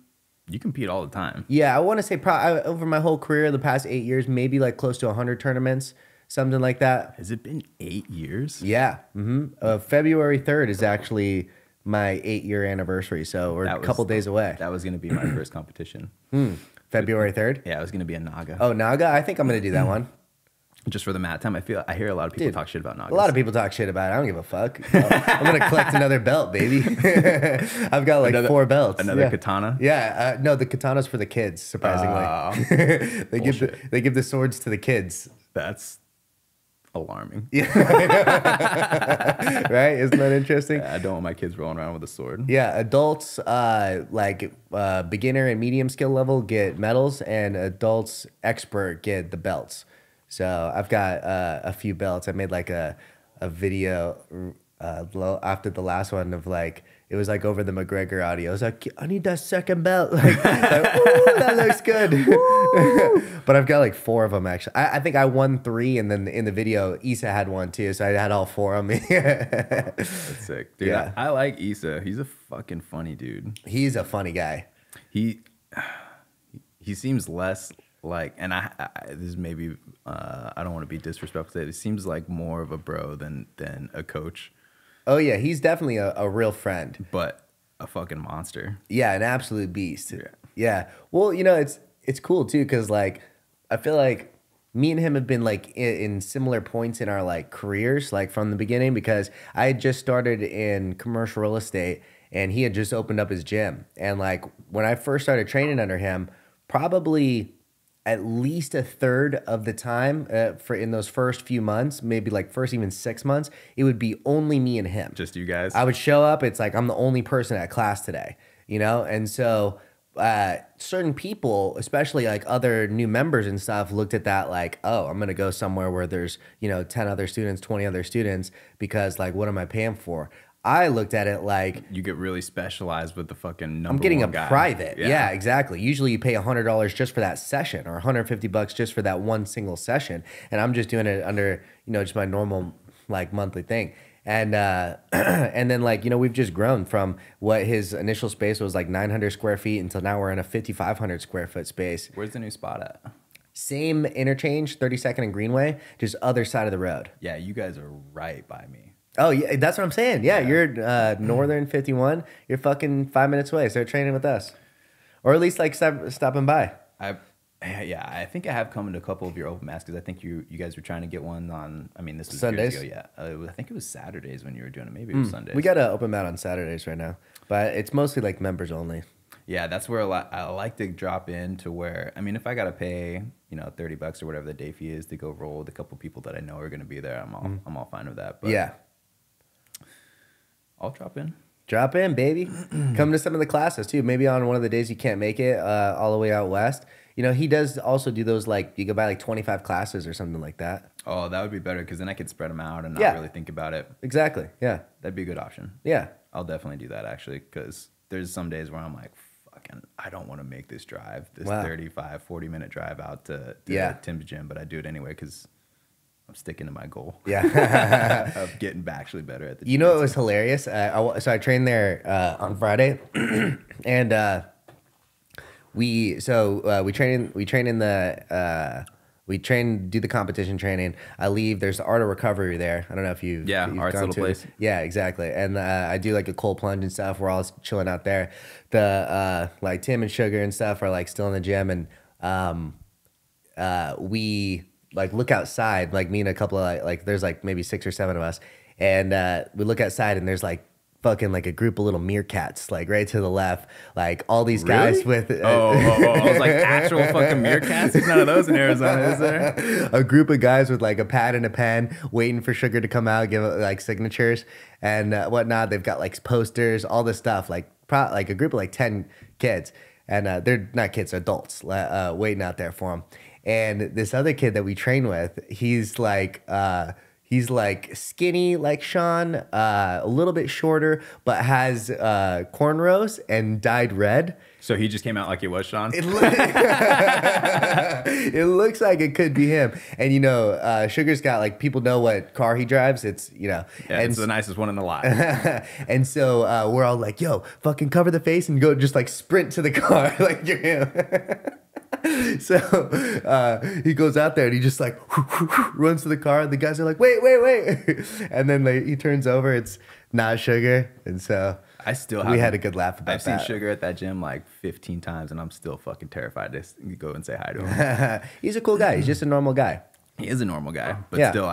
compete all the time. Yeah, I want to say over my whole career, the past 8 years, maybe like close to 100 tournaments, something like that. Has it been 8 years? Yeah. February 3rd is actually my 8-year anniversary, so we're a couple days away. That was going to be my first competition. February 3rd? Yeah, it was going to be a Naga. Oh, Naga? I think I'm going to do that one. Just for the mat time. I hear a lot of people talk shit about Nagas. A lot of people talk shit about it. I don't give a fuck. I'm going to collect another belt, baby. I've got like 4 belts. Another katana? Yeah. No, the katana's for the kids, surprisingly. They give the swords to the kids. That's alarming. Yeah. Right? Isn't that interesting? I don't want my kids rolling around with a sword. Yeah, adults beginner and medium skill level get medals, and adults expert get the belts. So I've got a few belts. I made like a video after the last one of like, it was like over the McGregor audio. I was like, I need that second belt. Like ooh, that looks good. But I've got like 4 of them actually. I think I won 3, and then in the video, Issa had one too. So I had all 4 on me. That's sick. Dude, yeah. I like Issa. He's a fucking funny dude. He's a funny guy. He seems less like, and this is maybe, I don't want to be disrespectful. It seems like more of a bro than a coach. Oh yeah, he's definitely a real friend, but a fucking monster. Yeah, an absolute beast. Yeah. Well, it's cool too, because like I feel like me and him have been like in similar points in our like careers, like from the beginning, because I had just started in commercial real estate and he had just opened up his gym. And like when I first started training under him, probably at least a third of the time for in those first few months, maybe like first even 6 months, it would be only me and him. Just you guys? I would show up. It's like, I'm the only person at class today, And so certain people, especially like other new members and stuff, looked at that like, oh, I'm going to go somewhere where there's, 10 other students, 20 other students, because like, what am I paying for? I looked at it like You get really specialized with the fucking number I'm getting a one guy. private. Yeah, exactly. Usually you pay $100 just for that session or $150 just for that one single session. And I'm just doing it under, just my normal like monthly thing. And and then like, we've just grown from what his initial space was like 900 square feet until now we're in a 5,500 square foot space. Where's the new spot at? Same interchange, 32nd and Greenway, just other side of the road. Yeah, you guys are right by me. Oh, yeah, that's what I'm saying. Yeah, you're Northern 51. You're fucking 5 minutes away. Start training with us. Or at least like stopping by. I think I have come to a couple of your open mats because I think you guys were trying to get one on. I mean, this was Sundays. years ago. Yeah, I think it was Saturdays when you were doing it. Maybe it was Sundays. We got an open mat on Saturdays right now, but it's mostly like members only. Yeah, that's where I like to drop in to where, I mean, if I got to pay, $30 or whatever the day fee is to go roll with a couple people that I know are going to be there, I'm all fine with that. But yeah. I'll drop in. Drop in, baby. Come to some of the classes too. Maybe on one of the days you can't make it all the way out west. He does also do those like you could buy like 25 classes or something like that. Oh, that would be better because then I could spread them out and not really think about it. Exactly. Yeah. That'd be a good option. Yeah. I'll definitely do that actually because there's some days where I'm like, fucking, I don't want to make this drive, this 35, 40-minute drive out to Tim's gym, but I do it anyway because I'm sticking to my goal. Yeah. Of getting actually better at the gym. It was hilarious. So I trained there on Friday and we train do the competition training. I leave. There's the Art of Recovery there. I don't know if you've Art's gone little to place. Yeah, exactly. And I do like a cold plunge and stuff. We're all chilling out there. The like Tim and Sugar and stuff are like still in the gym, and we like look outside. Like me and a couple of like there's like maybe 6 or 7 of us, and we look outside and there's like fucking like a group of little meerkats like right to the left, like all these guys with I was like actual fucking meerkats. There's none of those in Arizona, is there? A group of guys with like a pad and a pen waiting for Sugar to come out, give like signatures and whatnot. They've got like posters, all this stuff, like a group of like 10 kids, and they're not kids, adults waiting out there for them. And this other kid that we train with, he's like skinny like Sean, a little bit shorter, but has cornrows and dyed red. So he just came out like it was Sean? It looks like it could be him. And, Sugar's got, like, people know what car he drives. It's, Yeah, it's the nicest one in the lot. And so we're all like, yo, fucking cover the face and go just, like, sprint to the car like you're him. So he goes out there and he just like runs to the car. The guys are like, wait. And then he turns over. It's not Sugar. And so we had a good laugh about that. I've seen Sugar at that gym like 15 times and I'm still fucking terrified to go and say hi to him. He's a cool guy. He's just a normal guy. He is a normal guy. But still,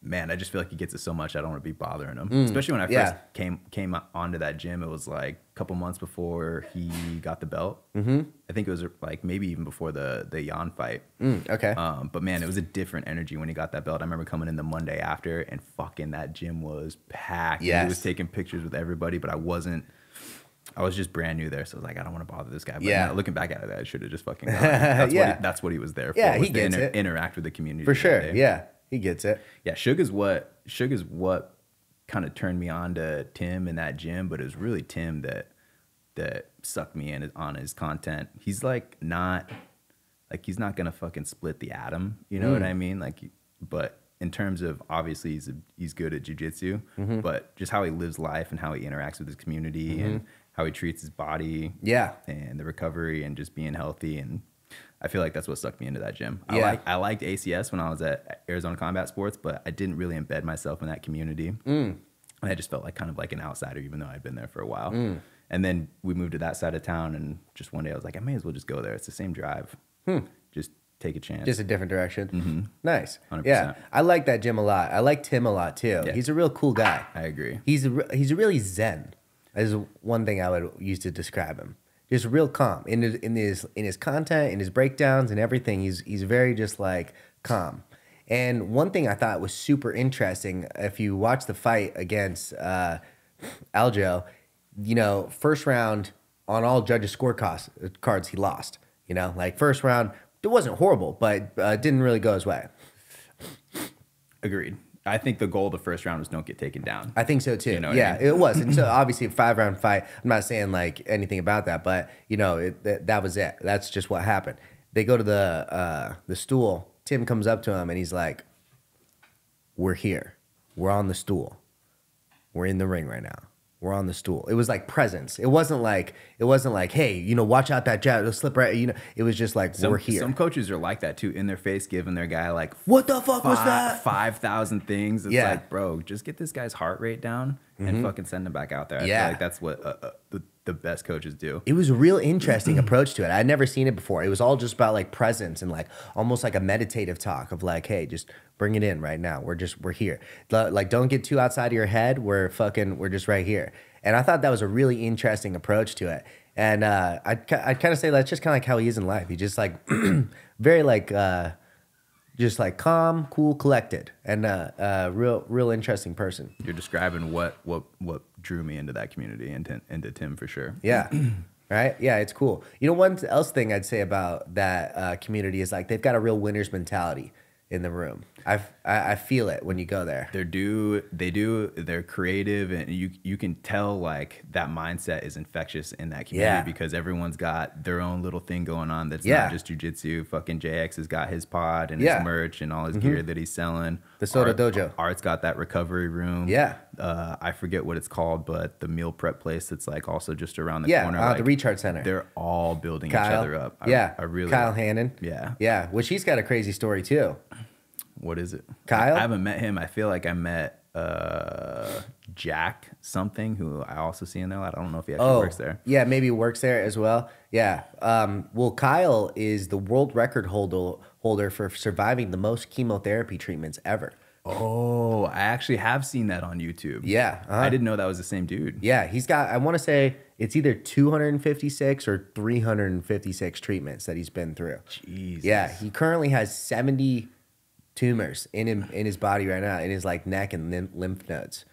man, I just feel like he gets it so much I don't want to be bothering him. Especially when I first came onto that gym. It was like a couple months before he got the belt. I think it was like maybe even before the Jan fight. Okay. But man, it was a different energy when he got that belt. I remember coming in the Monday after and fucking that gym was packed. Yes. He was taking pictures with everybody, but I was just brand new there, so I was like, I don't want to bother this guy. But now, looking back at it, I should have just fucking gone. That's what he was there for. Yeah, was he gets it. Interact with the community. For sure, yeah. He gets it. Yeah, Sugar's what kind of turned me on to Tim in that gym, but it was really Tim that sucked me in on his content. He's like he's not gonna fucking split the atom, you know what I mean? But in terms of obviously he's good at jiu-jitsu, but just how he lives life and how he interacts with his community and how he treats his body, and the recovery and just being healthy, and I feel like that's what sucked me into that gym. I liked ACS when I was at Arizona Combat Sports, but I didn't really embed myself in that community. And I just felt like kind of like an outsider, even though I'd been there for a while. And then we moved to that side of town, and just one day I was like, I may as well just go there. It's the same drive. Just take a chance. Just a different direction. Nice. 100%. Yeah, I like that gym a lot. I like Tim a lot too. Yeah. He's a real cool guy. I agree. He's really zen. Is one thing I would use to describe him. Just real calm in his content, in his breakdowns, and everything. He's very just like calm. And one thing I thought was super interesting, if you watch the fight against Aljo, first round on all judges' scorecards, he lost. Like first round, it wasn't horrible, but didn't really go his way. Agreed. I think the goal of the first round was don't get taken down. I think so too. You know what I Yeah, mean? it was. And so obviously a 5-round fight. I'm not saying like anything about that, but you know, that was it. That's just what happened. They go to the stool. Tim comes up to him and he's like, "We're here. We're on the stool. We're in the ring right now. We're on the stool." It was like presence. It wasn't like, hey, you know, watch out that jab, it'll slip right. You know, it was just like, we're here. Some coaches are like that too, in their face, giving their guy like, what the fuck was that? 5,000 things. It's Yeah. like, bro, just get this guy's heart rate down and fucking send him back out there. I Yeah. feel like that's what the best coaches do. It was a real interesting approach to it. I'd never seen it before. It was all just about like presence and like almost like a meditative talk of like, hey, just bring it in right now. We're here. Like, don't get too outside of your head. We're just right here. And I thought that was a really interesting approach to it. And I'd kind of say that's just kind of like how he is in life. He's just like very like just like calm, cool, collected, and real interesting person. You're describing what drew me into that community and into Tim for sure. Yeah. Right? Yeah, it's cool. You know, one else thing I'd say about that community is like they've got a real winner's mentality in the room. I feel it when you go there. They do. They're creative, and you can tell like that mindset is infectious in that community because everyone's got their own little thing going on that's not just jiu-jitsu. Fucking JX has got his pod and his merch and all his gear that he's selling. The Soda Dojo. Art's got that recovery room. Yeah. I forget what it's called, but the meal prep place that's like also just around the corner. The Recharge Center. They're all building each other up. I really. Kyle Hannon. Yeah. Yeah, which he's got a crazy story too. What is it? Kyle? I haven't met him. I feel like I met Jack something, who I also see in there. I don't know if he actually works there. Yeah, maybe he works there as well. Yeah. Well, Kyle is the world record holder for surviving the most chemotherapy treatments ever. Oh, I actually have seen that on YouTube. Yeah. I didn't know that was the same dude. Yeah, he's got, I want to say it's either 256 or 356 treatments that he's been through. Jesus. Yeah, he currently has 70 tumors in his body right now, in his like neck and lymph nodes,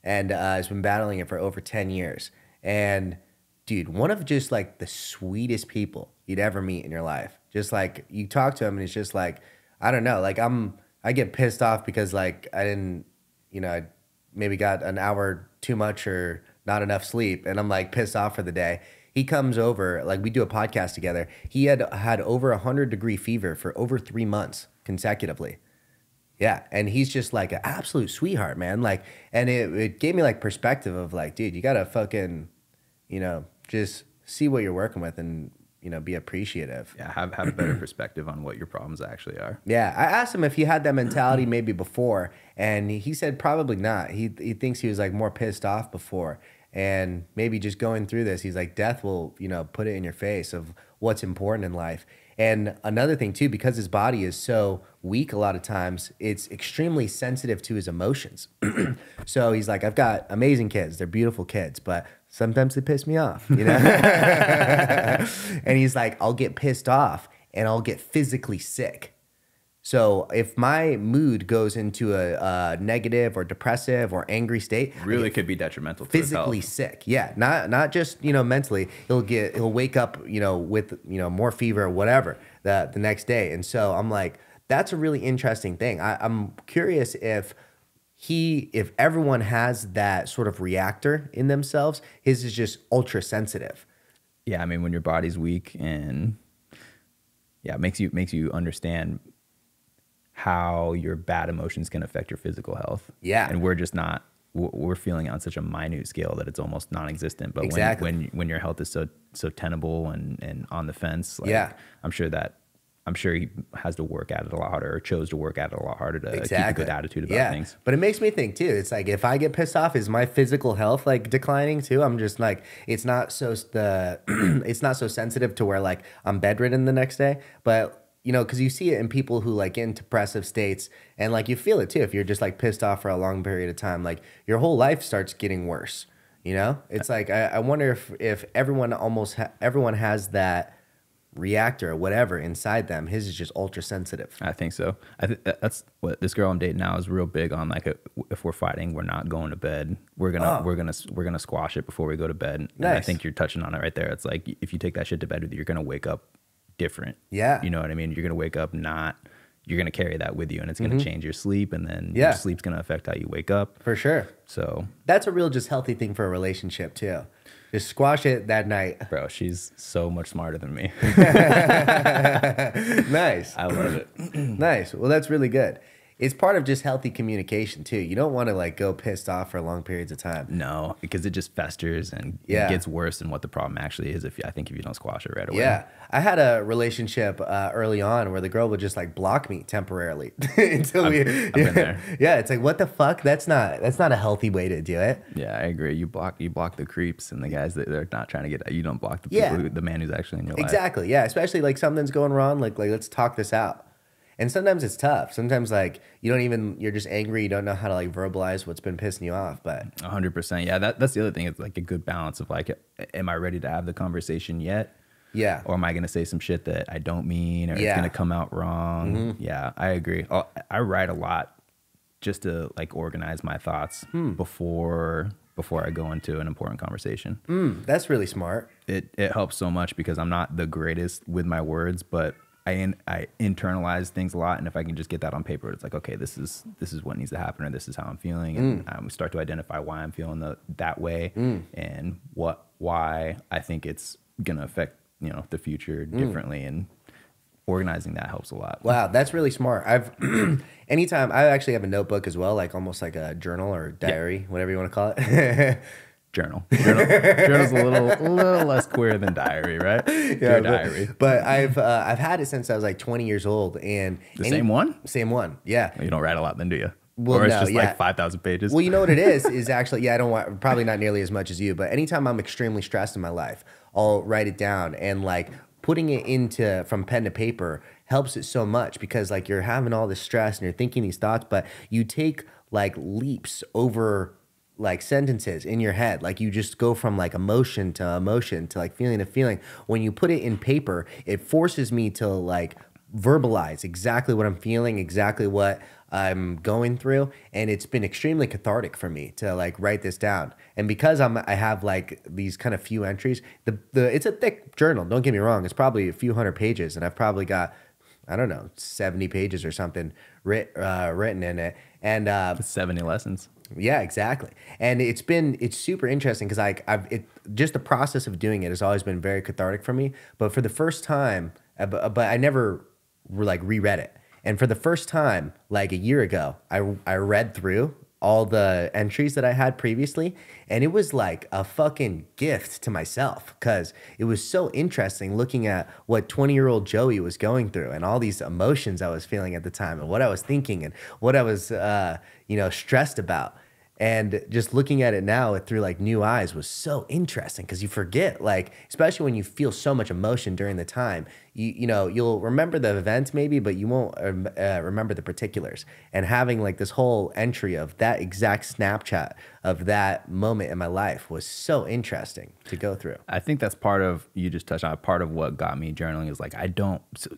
and has been battling it for over 10 years. And dude, one of just like the sweetest people you'd ever meet in your life. Just like you talk to him and it's just like, I don't know, like I get pissed off because like I didn't, you know, I maybe got an hour too much or not enough sleep, and I'm like pissed off for the day. He comes over, like we do a podcast together. He had over 100-degree fever for over 3 months consecutively. Yeah, and he's just like an absolute sweetheart, man. Like, and it gave me like perspective of like, dude, you gotta fucking, you know, just see what you're working with and, you know, be appreciative. Yeah, have a better perspective on what your problems actually are. Yeah, I asked him if he had that mentality maybe before, and he said probably not. He thinks he was like more pissed off before, and maybe just going through this, he's like, death will, you know, put it in your face of what's important in life. And another thing too, because his body is so weak a lot of times, it's extremely sensitive to his emotions. So he's like, I've got amazing kids. They're beautiful kids, but sometimes they piss me off, you know? And he's like, I'll get pissed off and I'll get physically sick. So if my mood goes into a negative or depressive or angry state, Really could be detrimental to his physically health. sick. Yeah, not just, you know, mentally. He'll wake up, you know, with, you know, more fever or whatever the next day. And so I'm like, that's a really interesting thing. I'm curious if everyone has that sort of reactor in themselves. His is just ultra sensitive. Yeah, I mean, when your body's weak, and yeah, it makes you understand how your bad emotions can affect your physical health. Yeah. And we're feeling on such a minute scale that it's almost non-existent. But Exactly. when your health is so tenable and on the fence, like, Yeah. I'm sure he has to work at it a lot harder, or chose to work at it a lot harder to keep a good attitude about things. But it makes me think too. It's like, if I get pissed off, is my physical health like declining too? I'm just like, it's not so sensitive to where like I'm bedridden the next day. But you know, because you see it in people who like in depressive states, and like you feel it too. If you're just like pissed off for a long period of time, like your whole life starts getting worse. You know, it's like I wonder if everyone everyone has that reactor or whatever inside them. His is just ultra sensitive. I think so. That's what this girl I'm dating now is real big on. Like, if we're fighting, we're not going to bed. We're gonna squash it before we go to bed. And Nice. I think you're touching on it right there. It's like, if you take that shit to bed with you, you're gonna wake up different. Yeah. You know what I mean? You're gonna wake up not you're going to carry that with you, and it's going to change your sleep, and then your sleep's going to affect how you wake up. For sure. So that's a real just healthy thing for a relationship too. Just squash it that night. Bro, she's so much smarter than me. Nice. I love it. Nice. Well, that's really good. It's part of just healthy communication too. You don't want to like go pissed off for long periods of time. No, because it just festers and it gets worse than what the problem actually is. If you don't squash it right away. Yeah, I had a relationship early on where the girl would just like block me temporarily until I've been there. Yeah, it's like what the fuck? That's not a healthy way to do it. Yeah, I agree. You block the creeps and the guys that they're not trying to get. You don't block the people, the man who's actually in your life. Exactly. Yeah, especially like something's going wrong. Like let's talk this out. And sometimes it's tough. Sometimes like you're just angry. You don't know how to like verbalize what's been pissing you off. But 100%. Yeah, that's the other thing. It's like a good balance of like, am I ready to have the conversation yet? Yeah. Or am I going to say some shit that I don't mean, or it's going to come out wrong? Yeah, I agree. I write a lot just to like organize my thoughts before I go into an important conversation. That's really smart. It helps so much because I'm not the greatest with my words, but I internalize things a lot, and if I can just get that on paper, it's like, okay, this is what needs to happen, or this is how I'm feeling, and I start to identify why I'm feeling that way, and why I think it's gonna affect the future differently, and organizing that helps a lot. Wow, that's really smart. Anytime I actually have a notebook as well, like almost like a journal or diary, whatever you want to call it. Journal's a little less queer than diary, right? Yeah, diary. But I've had it since I was like 20 years old, and same one. Same one, yeah. You don't write a lot then, do you? Well, or it's no, just like 5,000 pages. Well, you know what it is actually, I don't want, probably not nearly as much as you, but anytime I'm extremely stressed in my life, I'll write it down, and like putting it from pen to paper helps it so much, because like you're having all this stress and you're thinking these thoughts, but you take like leaps over like sentences in your head. Like you just go from like emotion to like feeling to feeling. When you put it in paper, it forces me to like verbalize exactly what I'm feeling, exactly what I'm going through, and it's been extremely cathartic for me to like write this down. And because I have like these kind of few entries, it's a thick journal, don't get me wrong, it's probably a few hundred pages, and I've probably got, I don't know, 70 pages or something written in it, and 70 lessons. Yeah, exactly. And it's super interesting because just the process of doing it has always been very cathartic for me. But for the first time, but I never like reread it. And for the first time, like a year ago, I read through all the entries that I had previously, and it was like a fucking gift to myself, because it was so interesting looking at what 20-year-old Joey was going through and all these emotions I was feeling at the time and what I was thinking and what I was stressed about. And just looking at it now through like new eyes was so interesting, because you forget, like, especially when you feel so much emotion during the time, you'll remember the events maybe, but you won't remember the particulars. And having like this whole entry of that exact Snapchat of that moment in my life was so interesting to go through. I think that's you just touched on part of what got me journaling is like,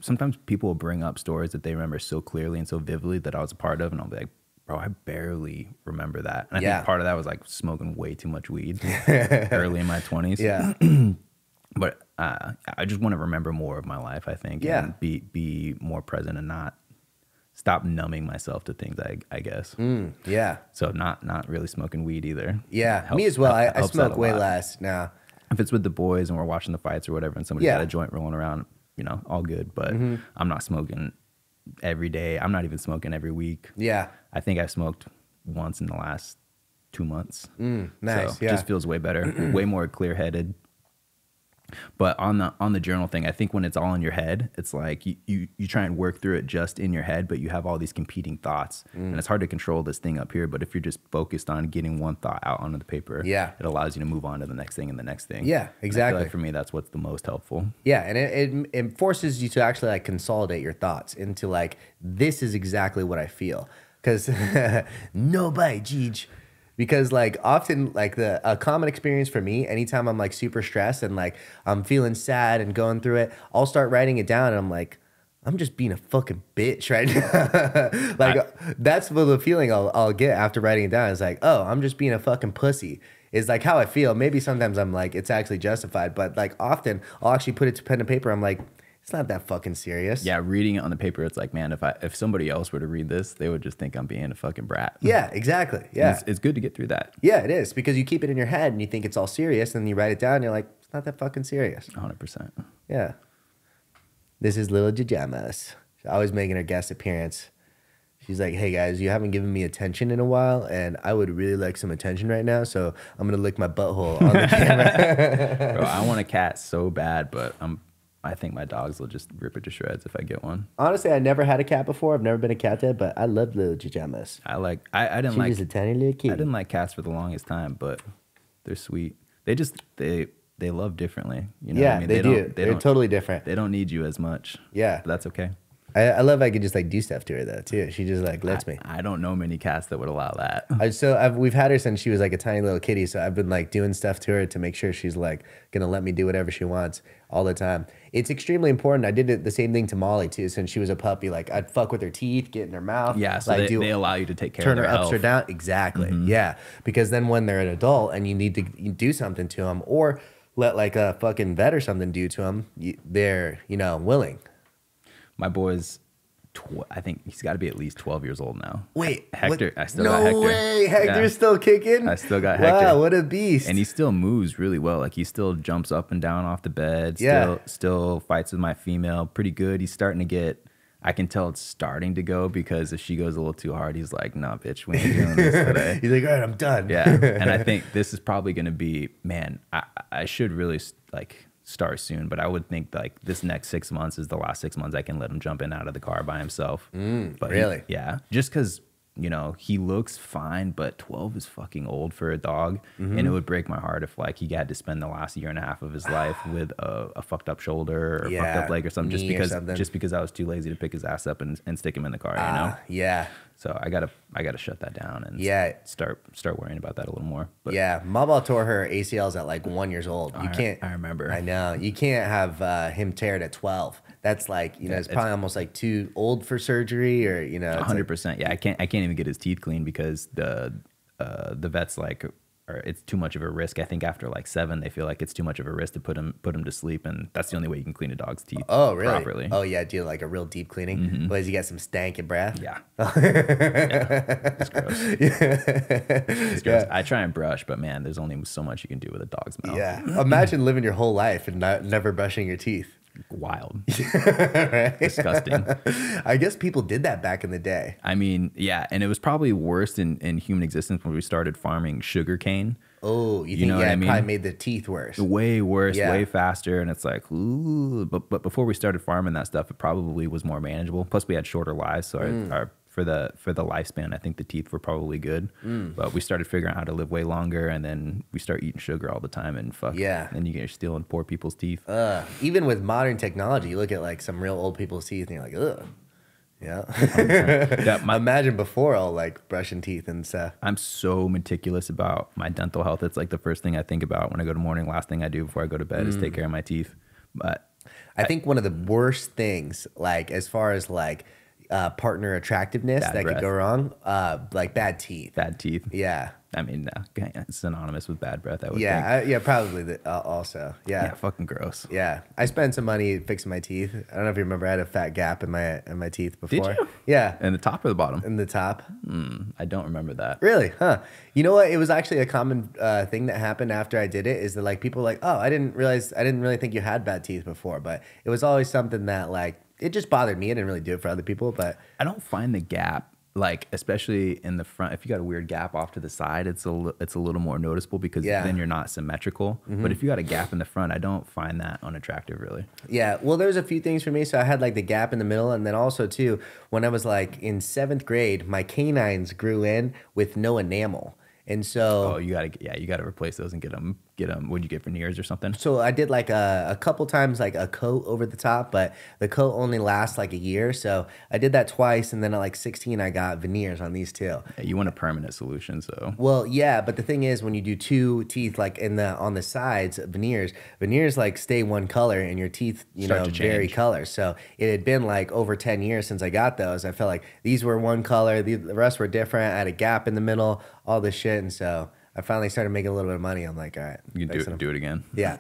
sometimes people will bring up stories that they remember so clearly and so vividly that I was a part of, and I'll be like, bro, I barely remember that. And I think part of that was like smoking way too much weed early in my 20s. Yeah. But I just want to remember more of my life, I think. Yeah. And be more present and not stop numbing myself to things, I guess. Yeah. So not really smoking weed either. Yeah. Me as well. I smoke way less now. If it's with the boys and we're watching the fights or whatever, and somebody's got a joint rolling around, all good. But I'm not smoking every day. I'm not even smoking every week. Yeah. I think I've smoked once in the last 2 months. Nice. So it just feels way better, way more clear-headed. But on the journal thing, I think when it's all in your head, it's like you try and work through it just in your head, but you have all these competing thoughts, and it's hard to control this thing up here. But if you're just focused on getting one thought out onto the paper, it allows you to move on to the next thing and the next thing. Yeah, exactly. And I feel like for me, that's what's the most helpful. Yeah, and it forces you to actually like consolidate your thoughts into like, this is exactly what I feel. Because no bite, Jeej. Because like often like a common experience for me, anytime I'm like super stressed and like I'm feeling sad and going through it, I'll start writing it down, and I'm like, I'm just being a fucking bitch right now. Like that's what the feeling I'll get after writing it down. It's like, oh, I'm just being a fucking pussy. Is like how I feel. Maybe sometimes I'm like, it's actually justified, but like often I'll actually put it to pen and paper. I'm like, It's not that fucking serious. Yeah, reading it on the paper, it's like, man, if somebody else were to read this, they would just think I'm being a fucking brat. Yeah, exactly. Yeah. It's good to get through that. Yeah, it is, because you keep it in your head and you think it's all serious, and then you write it down and you're like, it's not that fucking serious. 100%. Yeah. This is Little Jajamas. She's always making her guest appearance. She's like, hey guys, you haven't given me attention in a while, and I would really like some attention right now, so I'm gonna lick my butthole on the camera. Bro, I want a cat so bad, but I think my dogs will just rip it to shreds if I get one. Honestly, I never had a cat before. I've never been a cat dad, but I love Little Jajamas. I didn't like. She was a tiny little kitty. I didn't like cats for the longest time, but they're sweet. They love differently. You know Yeah, what I mean? they do. They're totally different. They don't need you as much. Yeah. But that's okay. I love I could just like do stuff to her though too. She just like lets me. I don't know many cats that would allow that. We've had her since she was like a tiny little kitty. So I've been like doing stuff to her to make sure she's like gonna let me do whatever she wants all the time. It's extremely important. I did the same thing to Molly too. Since she was a puppy, like I'd fuck with her teeth, get in her mouth. Yeah, so like, they allow you to take care turn of her their upside health. down. Exactly. Yeah, because then when they're an adult and you need to do something to them, or let like a fucking vet or something do to them, they're willing. My boy's. I think he's got to be at least 12 years old now. Wait, Hector. What? I still got Hector. No way, Hector's still kicking. I still got Hector. Wow, what a beast! And he still moves really well. Like he still jumps up and down off the bed. Still fights with my female pretty good. He's starting to get. I can tell it's starting to go, because if she goes a little too hard, he's like, "Nah, bitch, we ain't doing this today." He's like, "All right, I'm done." Yeah, and I think this is probably going to be. Man, I should really like start soon, but I would think like this next 6 months is the last 6 months I can let him jump in out of the car by himself. But really? Yeah, just because he looks fine, but 12 is fucking old for a dog, and it would break my heart if like he had to spend the last year and a half of his life with a fucked up shoulder or fucked up leg or something, just because I was too lazy to pick his ass up and stick him in the car. Yeah. So I gotta shut that down and start worrying about that a little more. But yeah, Mabal tore her ACLs at like 1 year old. You can't. I remember. I know you can't have him tear it at 12. That's like it's probably almost like too old for surgery, or 100%. Yeah, I can't even get his teeth clean because the vet's like, or it's too much of a risk. I think after like 7, they feel like it's too much of a risk to put him to sleep, and that's the only way you can clean a dog's teeth. Oh, really? Properly. Oh, yeah, do like a real deep cleaning. Otherwise, you get some stank and breath. Yeah. It's gross. It's gross. Yeah. I try and brush, but man, there's only so much you can do with a dog's mouth. Yeah. Imagine living your whole life and never brushing your teeth. Wild. Right? Disgusting. I guess people did that back in the day. I mean, yeah, and it was probably worse in human existence when we started farming sugar cane. Oh, you think know what I mean? It probably made the teeth worse. Way worse, Yeah. way faster, and it's like, ooh. But before we started farming that stuff, it probably was more manageable. Plus, we had shorter lives, so our for the lifespan, I think the teeth were probably good. But we started figuring out how to live way longer, and then we start eating sugar all the time, and fuck, Yeah. then you're stealing poor people's teeth. Even with modern technology, you look at like some real old people's teeth and you're like, ugh. Yeah. Yeah, Imagine before all like brushing teeth and stuff. I'm so meticulous about my dental health. It's like the first thing I think about when I go to morning. Last thing I do before I go to bed is take care of my teeth. But I think one of the worst things, like as far as like partner attractiveness Bad that breath. could go wrong, like bad teeth. bad teeth. Yeah. I mean, it's synonymous with bad breath, I would Yeah. think. Yeah. Probably also. Yeah, Yeah. fucking gross. Yeah. I spent some money fixing my teeth. I don't know if you remember, I had a fat gap in my teeth before. Did you? Yeah. And the top or the bottom? In the top. I don't remember that. Really? Huh. You know what? It was actually a common thing that happened after I did it, is that like people were like, oh, I didn't really think you had bad teeth before, but it was always something that like, it just bothered me. I didn't really do it for other people, but I don't find the gap, like, especially in the front, if you got a weird gap off to the side, it's a little more noticeable because then you're not symmetrical. But if you got a gap in the front, I don't find that unattractive, really. yeah, well, there's a few things for me. So I had like the gap in the middle, and then also too, when I was like in 7th grade, my canines grew in with no enamel. And so Oh, you gotta replace those and get them. What'd you get, veneers or something? So I did like a couple times like a coat over the top, but the coat only lasts like a year. So I did that twice, and then at like 16, I got veneers on these two. Yeah, you want a permanent solution, so. Well, yeah, but the thing is, when you do 2 teeth like on the sides, veneers like stay one color, and your teeth Start to vary change. color. So it had been like over 10 years since I got those. I felt like these were one color, the rest were different. I had a gap in the middle, all this shit, and so I finally started making a little bit of money. I'm like, all right, You can fixing them. do it again. Yeah.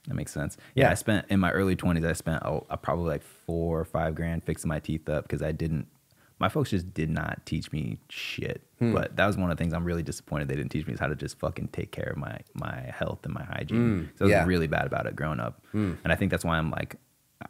That makes sense. Yeah, I spent in my early 20s. I spent probably like $4 or $5 grand fixing my teeth up because my folks just did not teach me shit. But that was one of the things I'm really disappointed they didn't teach me is how to just fucking take care of my health and my hygiene. So I was really bad about it growing up. And I think that's why I'm like,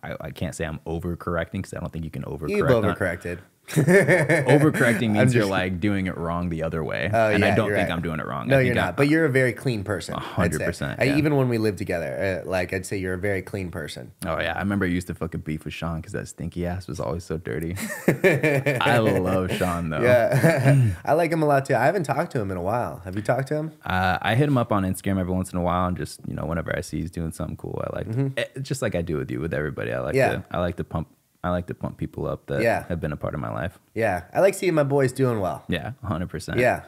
I can't say I'm overcorrecting because I don't think you can overcorrect. You've overcorrected. Overcorrecting means you're like doing it wrong the other way. And I don't think I'm doing it wrong. No, you're not. But you're a very clean person. 100%. Even when we lived together, like I'd say you're a very clean person. Oh yeah, I remember I used to fucking beef with Sean because that stinky ass was always so dirty. I love Sean though. Yeah, I like him a lot too. I haven't talked to him in a while. Have you talked to him? I hit him up on Instagram every once in a while, and just whenever I see he's doing something cool, I like just like I do with you with everybody. I like to pump people up that have been a part of my life. Yeah, I like seeing my boys doing well. Yeah, 100%. Yeah.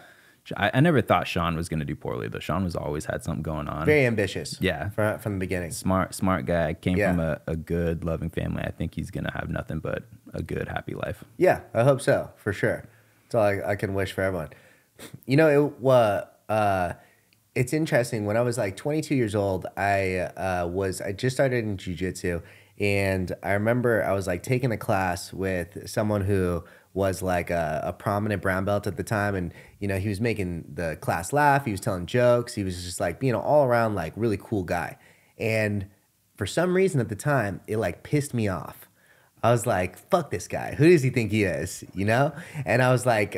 I never thought Sean was going to do poorly, though. Sean was always had something going on. Very ambitious. Yeah. From the beginning. Smart guy. Came from a good, loving family. I think he's going to have nothing but a good, happy life. Yeah, I hope so, for sure. That's all I can wish for everyone. It's interesting. When I was like 22 years old, I just started in Jiu-Jitsu. And I remember I was like taking a class with someone who was like a prominent brown belt at the time. And, he was making the class laugh. He was telling jokes. He was just like, all around like really cool guy. And for some reason at the time, it like pissed me off. I was like, fuck this guy. Who does he think he is? And I was like,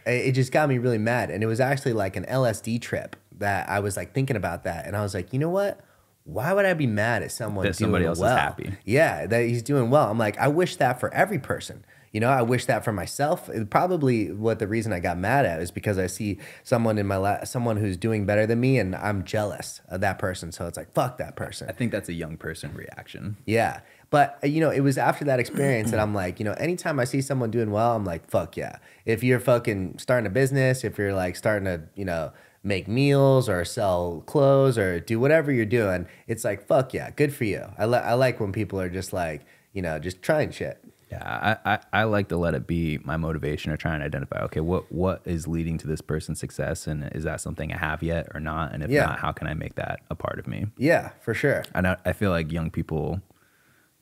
it just got me really mad. And it was actually like an LSD trip that I was like thinking about that. And I was like, you know what? Why would I be mad at someone that somebody else is happy? Yeah, that he's doing well. I'm like, I wish that for every person. I wish that for myself. Probably the reason I got mad at is because I see someone in someone who's doing better than me, and I'm jealous of that person. So it's like, fuck that person. I think that's a young person reaction. Yeah. But, it was after that experience that I'm like, anytime I see someone doing well, I'm like, fuck yeah. If you're fucking starting a business, if you're like starting to, make meals or sell clothes or do whatever you're doing, it's like, fuck yeah, good for you. I like when people are just like, just trying shit. Yeah, I like to let it be my motivation or try and identify, okay, what is leading to this person's success, and is that something I have yet or not? And if not, how can I make that a part of me? Yeah, for sure. And I feel like young people,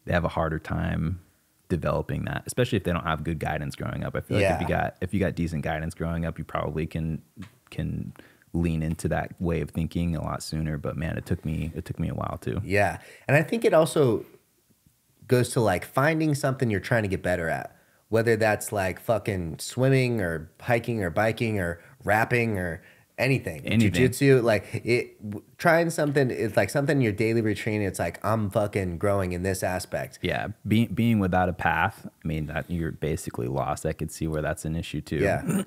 they have a harder time developing that, especially if they don't have good guidance growing up. I feel like if you got decent guidance growing up, you probably can lean into that way of thinking a lot sooner. But man, it took me a while too. Yeah. And I think it also goes to like finding something you're trying to get better at, whether that's like fucking swimming or hiking or biking or rapping or anything. Jiu-jitsu, like trying something, it's like something in your daily routine. It's like, I'm fucking growing in this aspect. Yeah. Being without a path, I mean, that you're basically lost. I could see where that's an issue too. Yeah.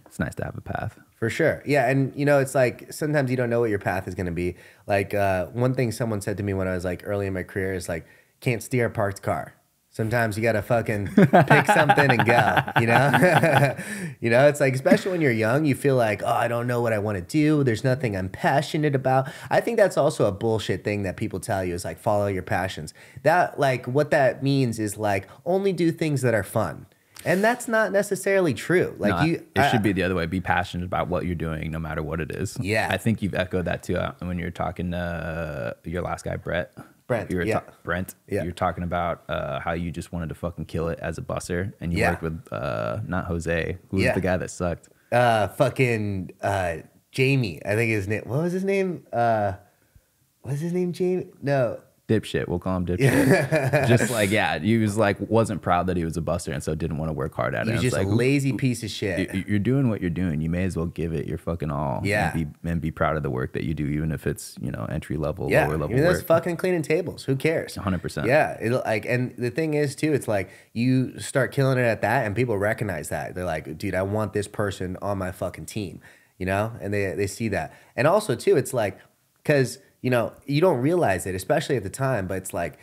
It's nice to have a path. For sure. Yeah. And, it's like sometimes you don't know what your path is going to be. Like one thing someone said to me when I was like early in my career is like, can't steer a parked car. Sometimes you got to fucking pick something and go, it's like, especially when you're young, you feel like, oh, I don't know what I want to do. There's nothing I'm passionate about. I think that's also a bullshit thing that people tell you is like, follow your passions. That like, what that means is like, only do things that are fun. And that's not necessarily true. Like it should be the other way. Be passionate about what you're doing, no matter what it is. Yeah. I think you've echoed that too when you're talking to your last guy, Brent. Brent. You're talking about how you just wanted to fucking kill it as a busser, and you worked with not Jose, who was the guy that sucked. Jamie, I think his name. What was his name? Was his name Jamie? No. Dipshit, we'll call him dipshit. Just like, he was like, wasn't proud that he was a buster, and so didn't want to work hard at it. He was just like, a lazy piece of shit. You're doing what you're doing. You may as well give it your fucking all. Yeah. And be proud of the work that you do, even if it's, entry level, lower level work. That's fucking cleaning tables. Who cares? 100%. Yeah. And the thing is too, it's like you start killing it at that and people recognize that. They're like, dude, I want this person on my fucking team, and they see that. And also too, it's like, because you don't realize it, especially at the time, but it's like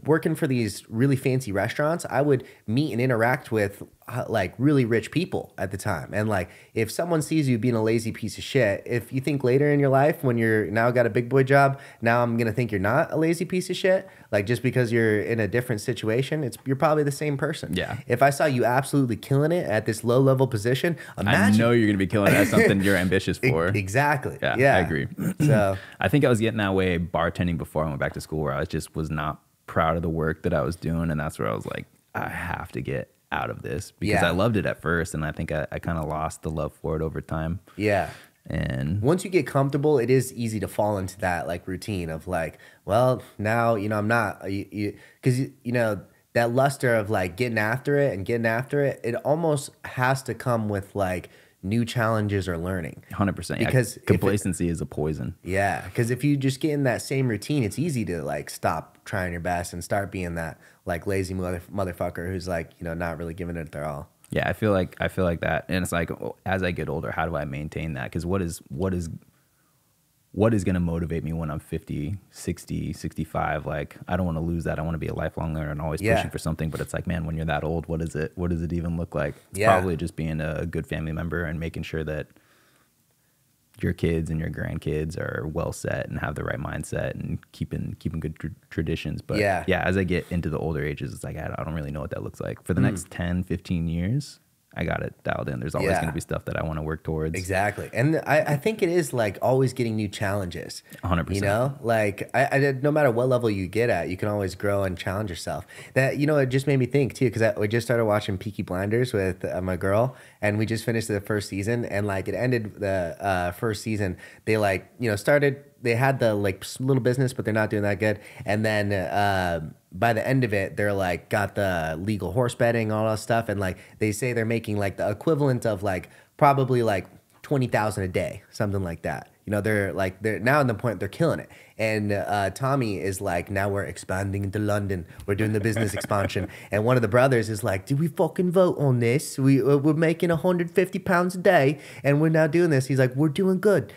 Working for these really fancy restaurants, I would meet and interact with like really rich people at the time. And like, if someone sees you being a lazy piece of shit, if you think later in your life when you're now got a big boy job, now I'm gonna think you're not a lazy piece of shit. Like just because you're in a different situation, you're probably the same person. Yeah. If I saw you absolutely killing it at this low level position, imagine. I know you're gonna be killing it at something you're ambitious for. Exactly. Yeah, I agree. So I think I was getting that way bartending before I went back to school, where I was not proud of the work that I was doing, and that's where I was like, I have to get out of this because I loved it at first, and I think I kind of lost the love for it over time. Yeah. And once you get comfortable, it is easy to fall into that like routine of like, well, now, you know, I'm not, because, you know, that luster of like getting after it, it almost has to come with like new challenges or learning. 100%. Because complacency is a poison. Yeah. Because if you just get in that same routine, it's easy to like stop trying your best and start being that like lazy motherfucker who's like, you know, not really giving it their all. Yeah, I feel like that, and it's like as I get older, how do I maintain that? Because what is going to motivate me when I'm 50, 60, 65? Like, I don't want to lose that. I want to be a lifelong learner and always pushing for something. But it's like, man, when you're that old, what does it even look like? It's probably just being a good family member and making sure that your kids and your grandkids are well set and have the right mindset and keeping good traditions. But yeah, as I get into the older ages, it's like, I don't really know what that looks like. For the next 10, 15 years, I got it dialed in. There's always going to be stuff that I want to work towards. Exactly. And I think it is like always getting new challenges. 100%. You know, like I no matter what level you get at, you can always grow and challenge yourself. That, you know, it just made me think too, because we just started watching Peaky Blinders with my girl, and we just finished the first season, and like it ended the first season. They like, you know, they had the like little business, but they're not doing that good. And then by the end of it, they're like got the legal horse betting, all that stuff, and like they say they're making like the equivalent of like probably like 20,000 a day, something like that. You know, they're now in the point they're killing it. And Tommy is like, now we're expanding into London. We're doing the business expansion. And one of the brothers is like, did we fucking vote on this? We're making 150 pounds a day, and we're now doing this. He's like, we're doing good.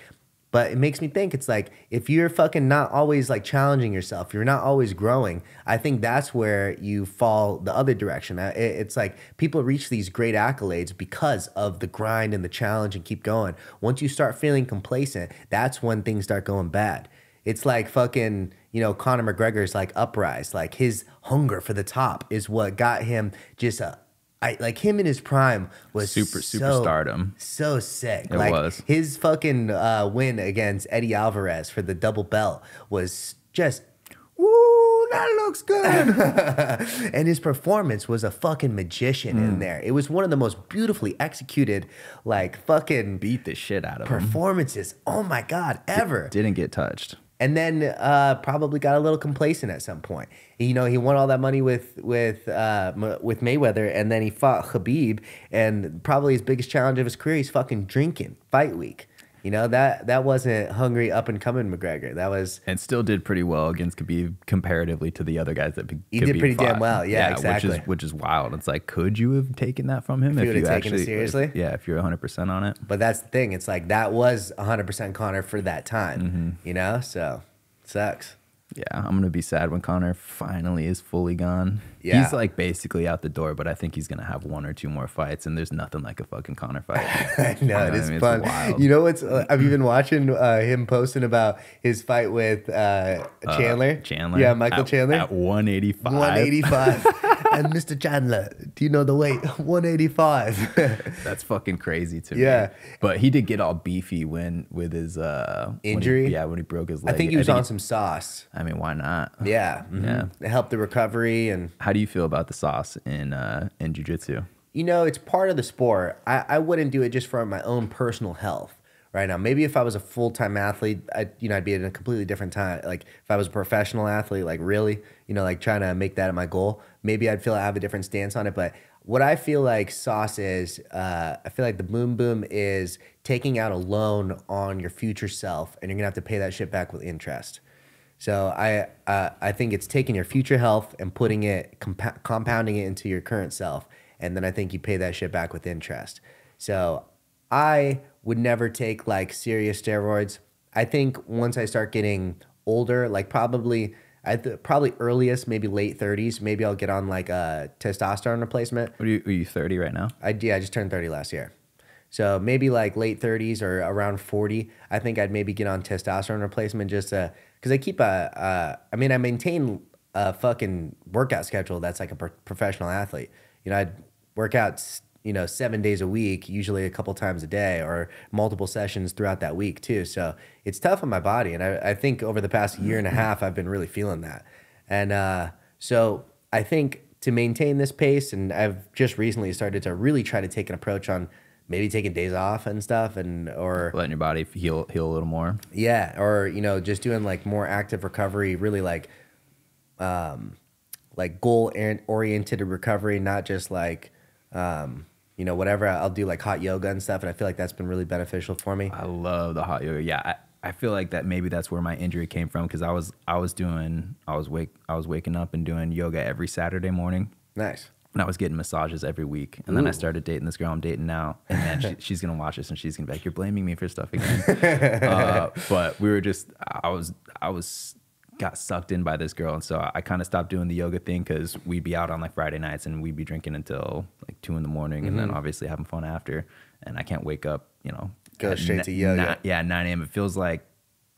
But it makes me think, it's like, if you're fucking not always like challenging yourself, you're not always growing, I think that's where you fall the other direction. It's like people reach these great accolades because of the grind and the challenge and keep going. Once you start feeling complacent, that's when things start going bad. It's like fucking, you know, Conor McGregor's like uprise, like his hunger for the top is what got him just like him in his prime was superstardom. So sick. It was. His fucking win against Eddie Alvarez for the double belt was just, woo, that looks good. And his performance was a fucking magician in there. It was one of the most beautifully executed, like fucking beat the shit out of performances. Oh my God, ever. Didn't get touched. And then probably got a little complacent at some point. You know, he won all that money with Mayweather, and then he fought Khabib, and probably his biggest challenge of his career, he's fucking drinking fight week. You know, that wasn't hungry up and coming McGregor. That was, and still did pretty well against Khabib comparatively to the other guys that he did pretty damn well. Yeah, exactly. Which is wild. It's like, could you have taken that from him if you taken it seriously? If you're 100% on it. But that's the thing. It's like that was 100% Conor for that time. You know, so it sucks. Yeah, I'm going to be sad when Conor finally is fully gone. Yeah. He's like basically out the door, but I think he's going to have one or two more fights, and there's nothing like a fucking Conor fight. I know, it is fun. You know what's, have you been watching him posting about his fight with Chandler? Yeah, Michael Chandler. At 185. 185. And Mr. Chandler, do you know the weight? 185. That's fucking crazy to me. Yeah. But he did get all beefy with his injury. When he broke his leg. I think he was on some sauce. I mean, why not? Yeah. Yeah. It helped the recovery. And how do you feel about the sauce in jiu-jitsu? You know, it's part of the sport. I wouldn't do it just for my own personal health right now. Maybe if I was a full-time athlete, I'd be in a completely different time. Like if I was a professional athlete, like really, like trying to make that my goal, maybe I'd feel I have a different stance on it. But what I feel like sauce is, I feel like the boom boom is taking out a loan on your future self, and you're gonna have to pay that shit back with interest. So I think it's taking your future health and putting it, compounding it into your current self, and then I think you pay that shit back with interest. So I would never take like serious steroids. I think once I start getting older, like probably At the probably earliest, maybe late 30s. Maybe I'll get on like a testosterone replacement. Are you 30 right now? I just turned 30 last year. So maybe like late 30s or around 40. I think I'd maybe get on testosterone replacement just because I keep I maintain a fucking workout schedule that's like a professional athlete. You know, I'd work out, 7 days a week, usually a couple times a day or multiple sessions throughout that week too. So it's tough on my body. And I think over the past year and a half, I've been really feeling that. And so I think to maintain this pace, and I've just recently started to really try to take an approach on maybe taking days off and stuff, or letting your body heal a little more. Yeah, or just doing like more active recovery, really like goal oriented recovery, not just like whatever. I'll do like hot yoga and stuff, and I feel like that's been really beneficial for me. I love the hot yoga. Yeah, I feel like that maybe that's where my injury came from, because I was waking up and doing yoga every Saturday morning. Nice. And I was getting massages every week. And then I started dating this girl I'm dating now. And then she's going to watch this and she's going to be like, you're blaming me for stuff again. But we were just, got sucked in by this girl. And so I kind of stopped doing the yoga thing, because we'd be out on like Friday nights and we'd be drinking until like 2 a.m. And then obviously having fun after. And I can't wake up, go straight to yoga. 9 a.m. It feels like,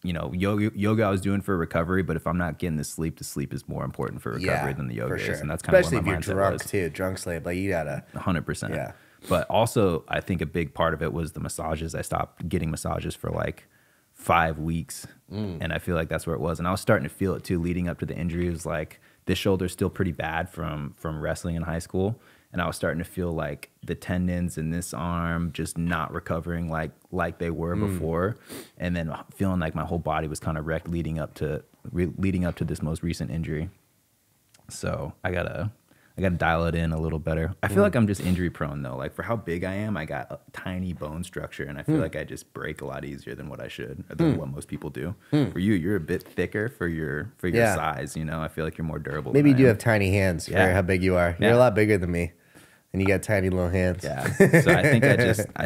yoga I was doing for recovery, but if I'm not getting the sleep is more important for recovery than the yoga for sure. is. And that's kind especially of where my if you're mindset drunk was. too, drunk sleep. Like you gotta 100%. Yeah. But also, I think a big part of it was the massages. I stopped getting massages for like 5 weeks, and I feel like that's where it was. And I was starting to feel it too, leading up to the injury. It was like this shoulder's still pretty bad from wrestling in high school, and I was starting to feel like the tendons in this arm just not recovering like they were before, and then feeling like my whole body was kind of wrecked leading up to this most recent injury. So I gotta dial it in a little better. I feel like I'm just injury prone though. Like for how big I am, I got a tiny bone structure, and I feel like I just break a lot easier than what I should, or than what most people do. For you, you're a bit thicker for your size. I feel like you're more durable. Maybe you do have tiny hands for how big you are. You're a lot bigger than me, and you got tiny little hands. Yeah. So I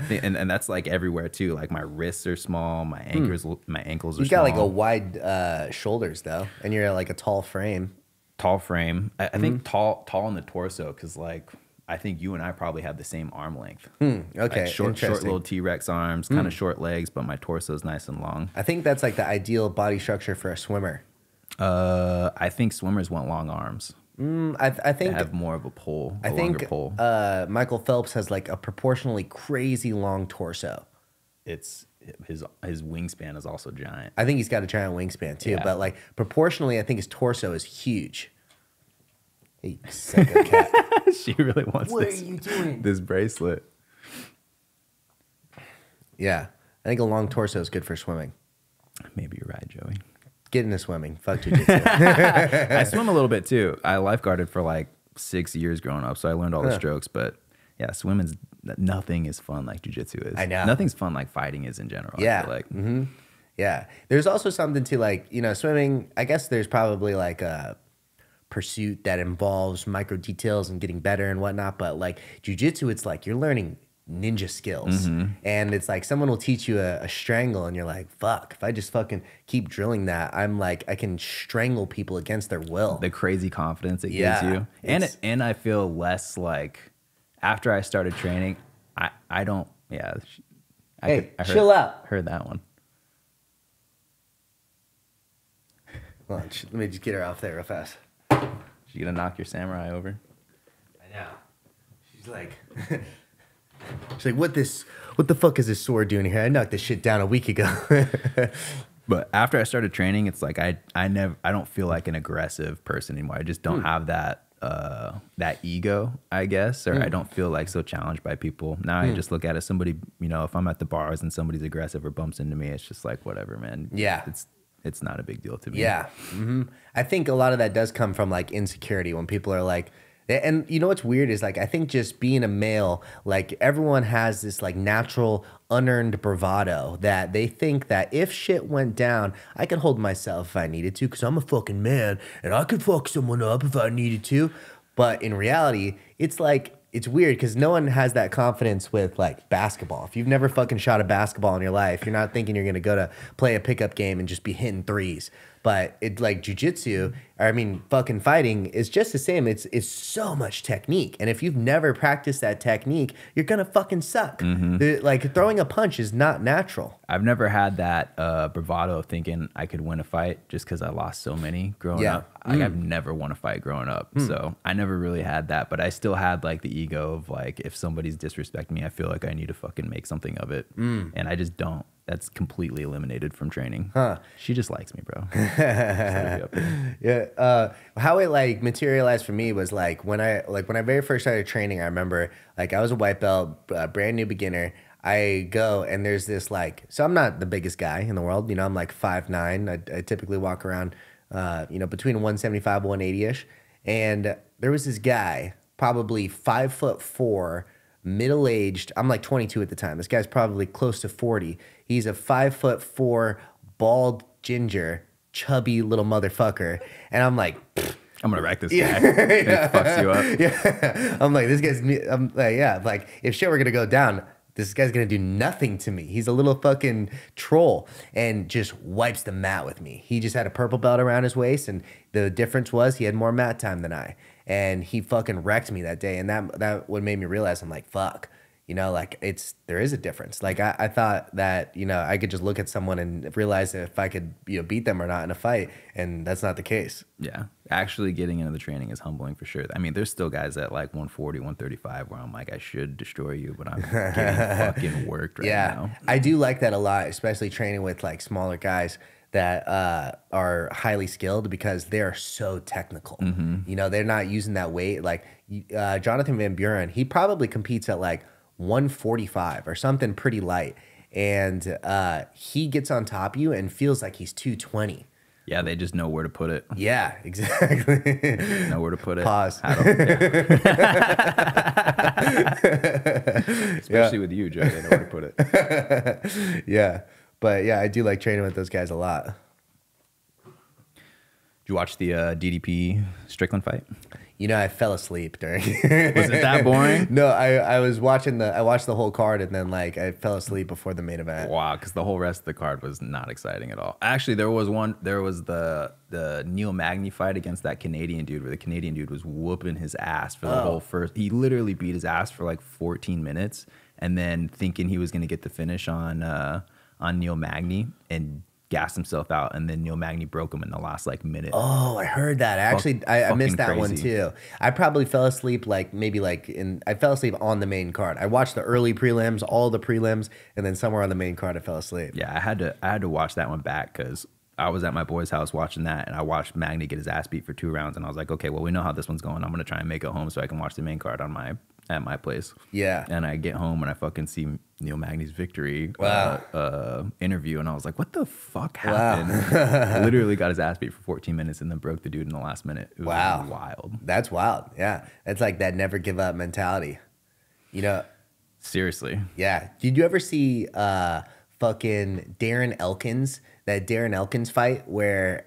think and that's like everywhere too. Like my wrists are small, my ankles are small. You got like a wide shoulders though, and you're like a tall frame. Tall frame. I think tall in the torso, because like I think you and I probably have the same arm length. Okay, like short little T-Rex arms, kind of short legs, but my torso is nice and long. I think that's like the ideal body structure for a swimmer. I think swimmers want long arms. I think they have more of a pull. I think Michael Phelps has like a proportionally crazy long torso. It's his wingspan is also giant. I think he's got a giant wingspan too, but like proportionally, I think his torso is huge. Hey, psycho cat. She really wants What are you doing? This bracelet. Yeah, I think a long torso is good for swimming. Maybe you're right, Joey. Get into swimming. Fuck jiu-jitsu. I swim a little bit too. I lifeguarded for like 6 years growing up, so I learned all the strokes. But yeah, swimming's nothing is fun like jiu-jitsu is. I know. Nothing's fun like fighting is in general. Yeah. I feel like. Yeah. There's also something to like, swimming. I guess there's probably like a pursuit that involves micro details and getting better and whatnot. But like jiu-jitsu, it's like you're learning ninja skills, and it's like someone will teach you a strangle, and you're like, fuck, if I just fucking keep drilling that, I'm like, I can strangle people against their will. The crazy confidence it gives you, and I feel less like after I started training, I don't. Yeah. Chill out. Heard that one. Hold on, let me just get her off there real fast. She gonna knock your samurai over? I know. She's like, what the fuck is this sword doing here? I knocked this shit down a week ago. But after I started training, it's like I don't feel like an aggressive person anymore. I just don't have that ego, I guess, or I don't feel like so challenged by people. Now I just look at it as somebody, if I'm at the bars and somebody's aggressive or bumps into me, it's just like whatever, man. Yeah. It's not a big deal to me. Yeah. I think a lot of that does come from like insecurity when people are like, and what's weird is like, I think just being a male, like everyone has this like natural unearned bravado that they think that if shit went down, I could hold myself if I needed to, because I'm a fucking man and I could fuck someone up if I needed to. But in reality, it's like, it's weird because no one has that confidence with like basketball. If you've never fucking shot a basketball in your life, you're not thinking you're going to go to play a pickup game and just be hitting threes. But it like jujitsu, or I mean, fucking fighting is just the same. It's so much technique, and if you've never practiced that technique, you're gonna fucking suck. Like throwing a punch is not natural. I've never had that bravado of thinking I could win a fight just because I lost so many growing up. Like I've never won a fight growing up, so I never really had that. But I still had like the ego of like, if somebody's disrespecting me, I feel like I need to fucking make something of it, and I just don't. That's completely eliminated from training. She just likes me, bro. Yeah. How it like materialized for me was like when I very first started training. I remember like I was a white belt, brand new beginner. I go and there's this like, so I'm not the biggest guy in the world. You know, I'm like 5'9". I typically walk around, you know, between 175, 180 ish. And there was this guy, probably 5'4", middle-aged. I'm like 22 at the time. This guy's probably close to 40. He's a 5'4", bald ginger, chubby little motherfucker. And I'm like, I'm gonna wreck this guy. It fucks you up. Yeah. I'm like, this guy's, I'm like, yeah, like if shit were gonna go down, this guy's gonna do nothing to me. He's a little fucking troll and just wipes the mat with me. He just had a purple belt around his waist, and the difference was he had more mat time than I. And he fucking wrecked me that day. And that what made me realize, I'm like, fuck. You know, like there is a difference. Like I thought that, you know, I could just look at someone and realize if I could, you know, beat them or not in a fight. And that's not the case. Yeah. Actually getting into the training is humbling for sure. I mean, there's still guys at like 140, 135 where I'm like, I should destroy you, but I'm getting fucking worked right now. I do like that a lot, especially training with like smaller guys that are highly skilled because they are so technical. You know, they're not using that weight. Like Jonathan Van Buren, he probably competes at like 145 or something pretty light. And he gets on top of you and feels like he's 220. Yeah, they just know where to put it. Yeah, exactly. Know where to put it. Pause. Especially with you, Joe. They know where to put it. Yeah. But yeah, I do like training with those guys a lot. Did you watch the DDP Strickland fight? You know, I fell asleep during. Was it that boring? No, I was watching I watched the whole card and then like I fell asleep before the main event. Wow, because the whole rest of the card was not exciting at all. Actually, there was the Neil Magny fight against that Canadian dude where the Canadian dude was whooping his ass for the whole first. He literally beat his ass for like 14 minutes, and then thinking he was gonna get the finish on Neil Magny and gassed himself out, and then Neil Magny broke him in the last like minute. Oh, I heard that. I missed that one too. I probably fell asleep I fell asleep on the main card. I watched the early prelims, all the prelims, and then somewhere on the main card I fell asleep. Yeah, I had to watch that one back because I was at my boy's house watching that, and I watched Magny get his ass beat for 2 rounds, and I was like, okay, well, we know how this one's going. I'm gonna try and make it home so I can watch the main card at my place. Yeah. And I get home and I fucking see Neil Magny's victory interview, and I was like, what the fuck happened? Wow. Literally got his ass beat for 14 minutes and then broke the dude in the last minute. It was wild. That's wild. Yeah. It's like that never give up mentality. You know? Seriously. Yeah. Did you ever see fucking Darren Elkins, that Darren Elkins fight where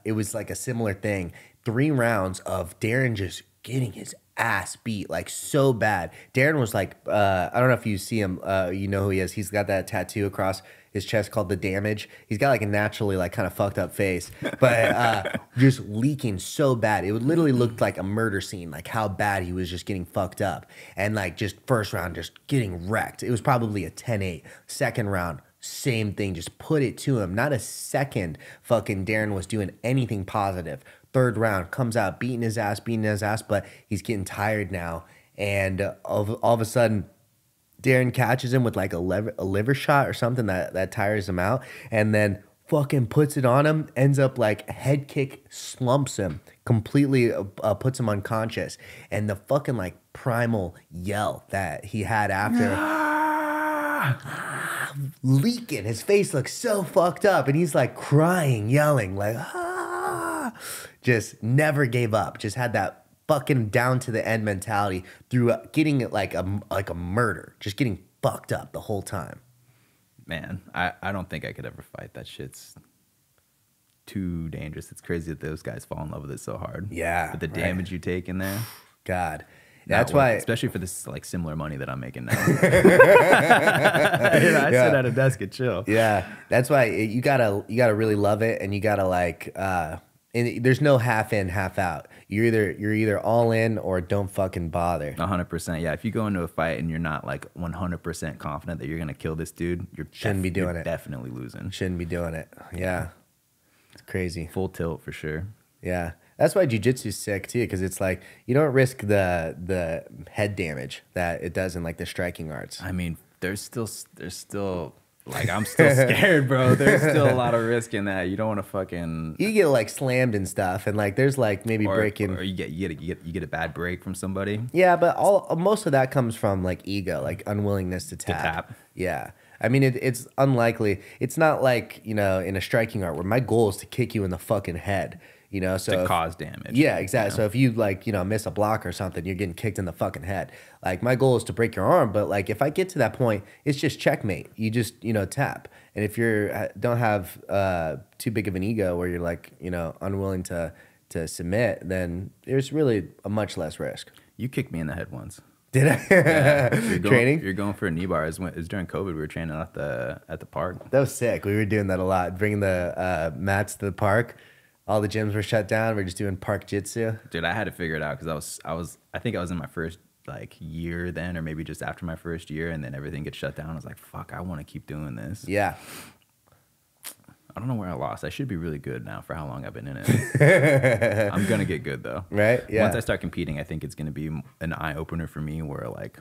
it was like a similar thing? 3 rounds of Darren just getting his ass beat like so bad. Darren was like, I don't know if you see him, you know who he is. He's got that tattoo across his chest called The Damage. He's got like a naturally like kind of fucked up face, but just leaking so bad. It would literally look like a murder scene, like how bad he was just getting fucked up. And like just first round, just getting wrecked. It was probably a 10-8. Second round, same thing, just put it to him. Not a second fucking Darren was doing anything positive. Third round, comes out beating his ass, but he's getting tired now. And all of a sudden, Darren catches him with like a liver shot or something that tires him out. And then fucking puts it on him, ends up like head kick, slumps him, completely puts him unconscious. And the fucking like primal yell that he had after. Leaking. His face looks so fucked up. And he's like crying, yelling like, just never gave up. Just had that fucking down to the end mentality through getting it like a murder. Just getting fucked up the whole time. Man, I don't think I could ever fight. That shit's too dangerous. It's crazy that those guys fall in love with it so hard. Yeah. But the damage you take in there. God. That's Not worth why, it, especially for this like similar money that I'm making now. I Yeah. sit at a desk and chill. yeah, that's why you gotta really love it, and you gotta like, and there's no half in, half out. You're either all in or don't fucking bother. 100%. Yeah, if you go into a fight and you're not like 100% confident that you're gonna kill this dude, Shouldn't be doing you're it. definitely losing. Shouldn't be doing it. Yeah, it's crazy. Full tilt for sure. Yeah, that's why jiu-jitsu's sick too, because it's like you don't risk the head damage that it does in like the striking arts. I mean, there's still like I'm still scared, bro. There's still a lot of risk in that. You don't want to fucking You get like slammed and stuff, and like there's like maybe breaking. or you get a bad break from somebody. Yeah, but most of that comes from like ego, like unwillingness to tap. Yeah. I mean, it's unlikely. It's not like, in a striking art where my goal is to kick you in the fucking head, so To cause damage. Yeah, exactly. So if you like, miss a block or something, you're getting kicked in the fucking head. Like my goal is to break your arm, but like if I get to that point, it's just checkmate. You just, tap. And if you're don't have too big of an ego where you're like, unwilling to submit, then there's really a much less risk. You kicked me in the head once. Did I? Yeah. Training? You're going for a knee bar. It was during COVID. We were training at the park. That was sick. We were doing that a lot, bringing the mats to the park. All the gyms were shut down. We're just doing park jitsu. Dude, I had to figure it out because I think I was in my first like year then, or maybe just after my first year, and then everything gets shut down. I was like, fuck, I want to keep doing this. Yeah. I don't know where I lost. I should be really good now for how long I've been in it. I'm gonna get good though. Right? Yeah. Once I start competing, I think it's gonna be an eye opener for me where like,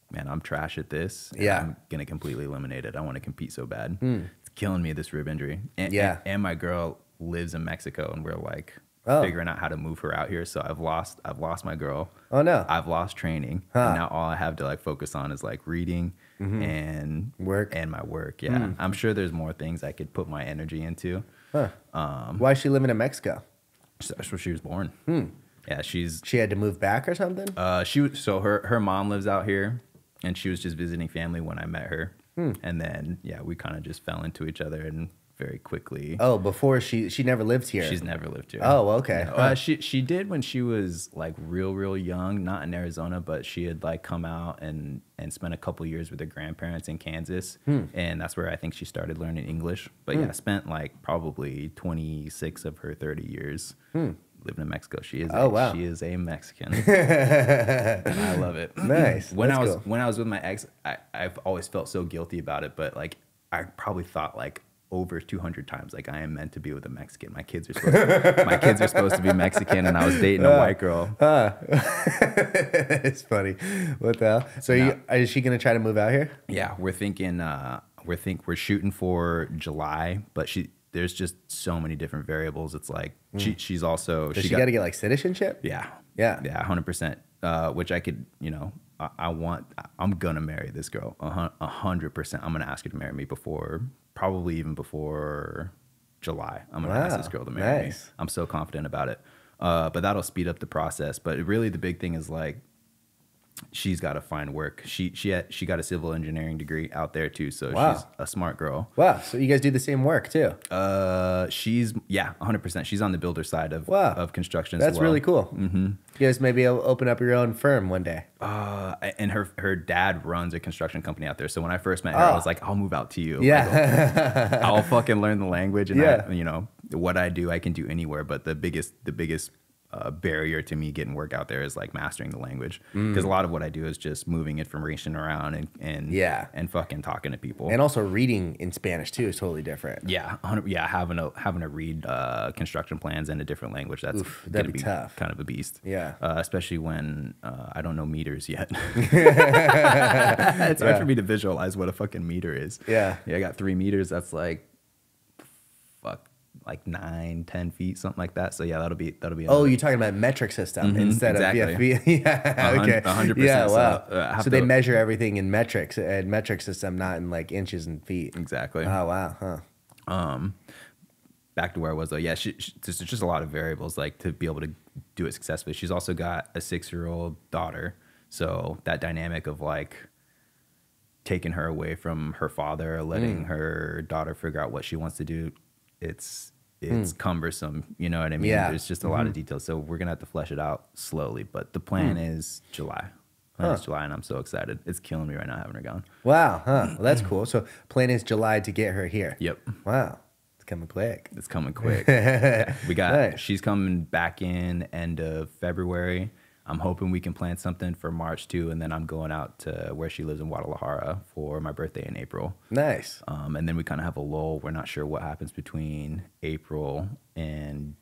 man, I'm trash at this. And Yeah. I'm gonna completely eliminate it. I want to compete so bad. It's killing me, this rib injury. And my girl lives in Mexico, and we're like figuring out how to move her out here. So I've lost my girl. Oh no. I've lost training. And now all I have to like focus on is like reading and Work. and my work. Yeah. I'm sure there's more things I could put my energy into. Huh. Why is she living in Mexico? That's where she was born. Yeah, She had to move back or something? her mom lives out here, and she was just visiting family when I met her. And then we kind of just fell into each other and very quickly. Oh, before she never lived here. She's never lived here. Oh, okay. No. She did when she was like real young, not in Arizona, but she had like come out and spent a couple years with her grandparents in Kansas, and that's where I think she started learning English. But spent like probably 26 of her 30 years living in Mexico. She is a Mexican. And I love it. Nice. When That's I was with my ex, I've always felt so guilty about it, but like I probably thought like over 200 times like I am meant to be with a Mexican. My kids are supposed to be Mexican, and I was dating a white girl. It's funny. What the hell? So is she gonna try to move out here? Yeah, we're thinking we're shooting for July, but there's just so many different variables. It's like she's also Does she got to get like citizenship? Yeah. 100%. Which I could, I'm gonna marry this girl 100%. I'm gonna ask her to marry me probably even before July. I'm gonna ask this girl to marry me. I'm so confident about it. But that'll speed up the process. But really the big thing is like, she's got to find work. She got a civil engineering degree out there too, so she's a smart girl. Wow, so you guys do the same work too? She's 100%. She's on the builder side of construction. That's as well. really cool. Mm-hmm. You guys maybe open up your own firm one day. And her dad runs a construction company out there. So when I first met her, I was like, I'll move out to you. Yeah, I'll fucking learn the language, and what I do, I can do anywhere. But the biggest barrier to me getting work out there is like mastering the language, because a lot of what I do is just moving information around and fucking talking to people, and also reading in Spanish too is totally different. Having to read construction plans in a different language, that'd be tough. Kind of a beast. Especially when I don't know meters yet. It's hard for me to visualize what a fucking meter is. I got 3 meters. That's like 9-10 feet, something like that. So that'll be Oh, you're talking about metric system instead of feet. Okay. 100%. Yeah, wow. So they measure everything in metrics and metric system, not in like inches and feet. Exactly. Oh wow. Huh. Back to where I was though. Yeah, there's just a lot of variables like to be able to do it successfully. She's also got a 6-year-old daughter, so that dynamic of like taking her away from her father, letting her daughter figure out what she wants to do, it's it's cumbersome. You know what I mean? Yeah. There's just a lot of details. So we're going to have to flesh it out slowly. But the plan is July. It's July, and I'm so excited. It's killing me right now having her gone. Wow. Well, that's cool. So plan is July to get her here. Yep. Wow. It's coming quick. It's coming quick. Yeah. We got, Nice. she's coming back in end of February. I'm hoping we can plan something for March too, and then I'm going out to where she lives in Guadalajara for my birthday in April. Nice. And then we kind of have a lull. We're not sure what happens between April and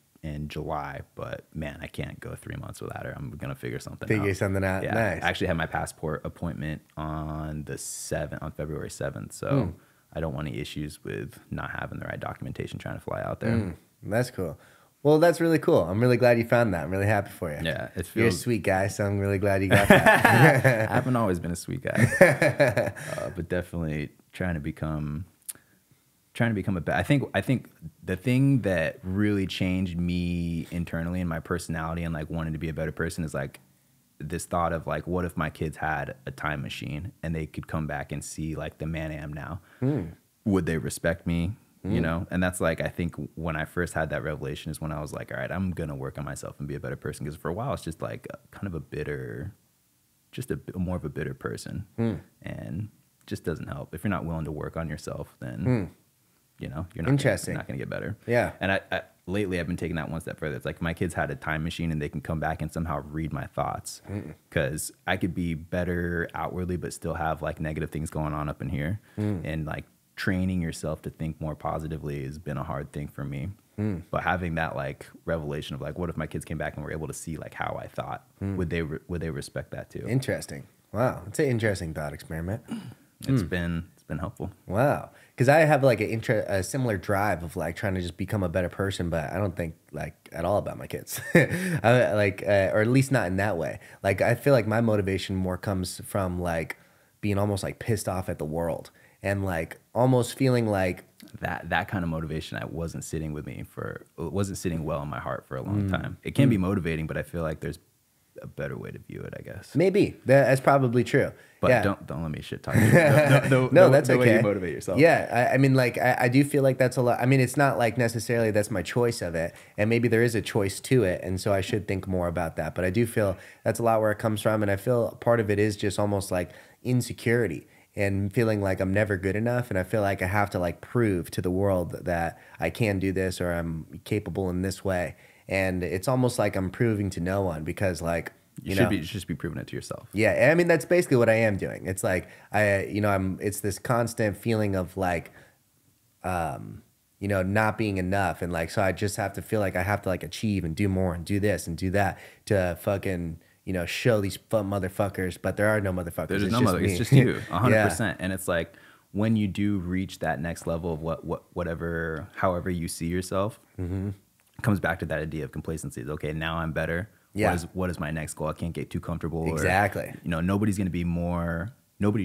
July, but man, I can't go 3 months without her. I'm gonna figure something out. Figure something out. Yeah, Nice. I actually have my passport appointment on February 7th. So I don't want any issues with not having the right documentation trying to fly out there. That's cool. Well, that's really cool. I'm really glad you found that. I'm really happy for you. Yeah, it feels. You're a sweet guy, so I'm really glad you got that. I haven't always been a sweet guy, but definitely trying to become a better. I think the thing that really changed me internally and my personality and like wanting to be a better person is like this thought of like, what if my kids had a time machine and they could come back and see like the man I am now? Would they respect me? You know, and that's like, I think when I first had that revelation is when I was like, all right, I'm going to work on myself and be a better person. Because for a while, it's just like kind of a bitter, just more of a bitter person. And just doesn't help. If you're not willing to work on yourself, then, you know, you're not going to get better. Yeah. And lately I've been taking that one step further. It's like my kids had a time machine and they can come back and somehow read my thoughts. Because I could be better outwardly, but still have like negative things going on up in here. And like, training yourself to think more positively has been a hard thing for me. But having that like revelation of like, what if my kids came back and were able to see like how I thought? Would they respect that too? Interesting. Wow, it's an interesting thought experiment. It's been helpful. Wow, because I have like a similar drive of like trying to just become a better person, but I don't think like at all about my kids, or at least not in that way. Like I feel like my motivation more comes from like being almost like pissed off at the world. And like almost feeling like that kind of motivation wasn't sitting well in my heart for a long time. It can be motivating, but I feel like there's a better way to view it, I guess. Maybe that's probably true. But yeah. don't let me shit talk you. No, that's okay. The way you motivate yourself. Yeah, I mean, like I do feel like that's a lot. I mean, it's not like necessarily that's my choice of it, and maybe there is a choice to it, and so I should think more about that. But I do feel that's a lot where it comes from, and I feel part of it is just almost like insecurity. And feeling like I'm never good enough, and I feel like I have to like prove to the world that I can do this or I'm capable in this way. And it's almost like I'm proving to no one because like you should just be proving it to yourself. Yeah, I mean that's basically what I am doing. It's like it's this constant feeling of like not being enough, and like so I just have to feel like I have to like achieve and do more and do this and do that to fucking show these motherfuckers, but there are no motherfuckers. There's no motherfuckers. It's just you, 100%. And it's like when you do reach that next level of however you see yourself, it comes back to that idea of complacency. It's okay, now I'm better. Yeah. What is my next goal? I can't get too comfortable. Exactly. Nobody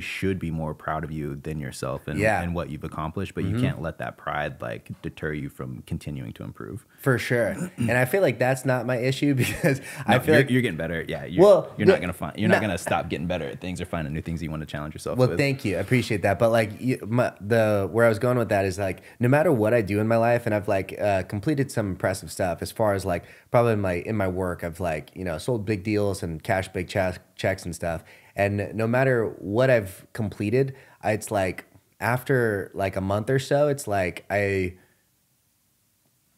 should be more proud of you than yourself and what you've accomplished, but you can't let that pride like deter you from continuing to improve. For sure. And I feel like that's not my issue because I feel like you're getting better. Yeah. You're not going to stop getting better at things or finding new things you want to challenge yourself with. Well, thank you. I appreciate that. But like where I was going with that is like, no matter what I do in my life, and I've like completed some impressive stuff as far as like probably in my work, I've like, sold big deals and cashed big checks and stuff. And no matter what I've completed, it's like after like a month or so, it's like I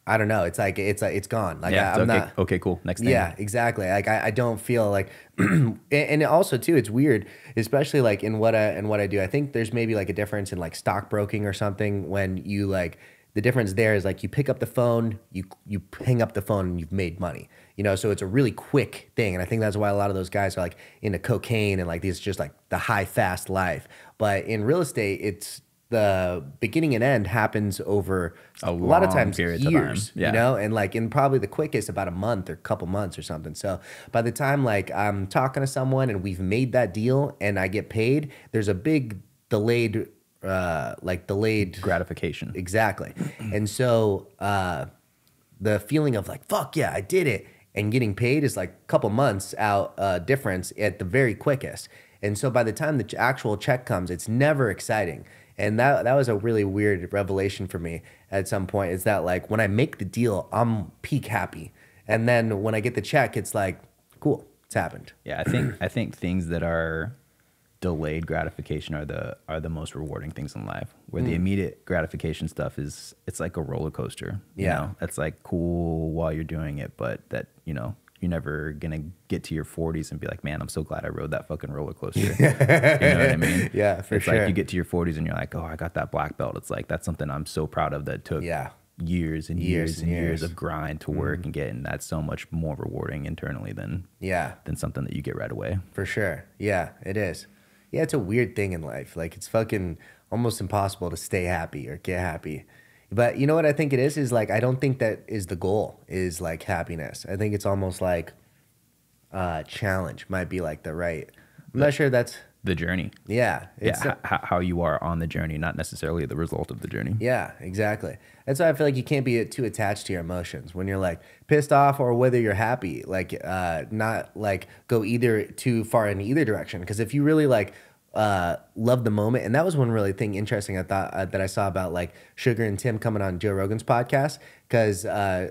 don't know. It's like it's gone. Like I'm not okay. Cool. Next thing. Yeah, exactly. Like I don't feel like, and also too, it's weird, especially like in what I do. I think there's maybe like a difference in like stockbroking or something when you like. The difference there is like you pick up the phone, you hang up the phone, and you've made money. So it's a really quick thing, and I think that's why a lot of those guys are like into cocaine and like these just like the high fast life. But in real estate, it's the beginning and end happens over a lot of times years, and like in probably the quickest about a month or couple months or something. So by the time like I'm talking to someone and we've made that deal and I get paid, there's a big delayed gratification. Exactly. And so the feeling of like, fuck yeah, I did it, and getting paid is like a couple months out difference at the very quickest. And so by the time the actual check comes, it's never exciting. And that was a really weird revelation for me at some point, is that like when I make the deal, I'm peak happy. And then when I get the check, it's like, cool, it's happened. Yeah, I think things that are delayed gratification are the most rewarding things in life. Where the immediate gratification stuff it's like a roller coaster. You know? It's like cool while you're doing it, but that, you know, you're never gonna get to your 40s and be like, man, I'm so glad I rode that fucking roller coaster. You know what I mean? Yeah, for it's sure. like you get to your 40s and you're like, oh, I got that black belt. It's like that's something I'm so proud of that took years and years of grind to work and get, and that's so much more rewarding internally than something that you get right away. For sure. Yeah, it is. Yeah, it's a weird thing in life. Like, it's fucking almost impossible to stay happy or get happy. But you know what I think it is like, I don't think that is the goal, is like happiness. I think it's almost like challenge might be like the right. I'm not sure that's the journey. Yeah. It's how you are on the journey, not necessarily the result of the journey. Yeah, exactly. That's why I feel like you can't be too attached to your emotions when you're like pissed off or whether you're happy. Like not like go either too far in either direction. Because if you really like love the moment, and that was one really thing interesting I thought that I saw about like Sugar and Tim coming on Joe Rogan's podcast, because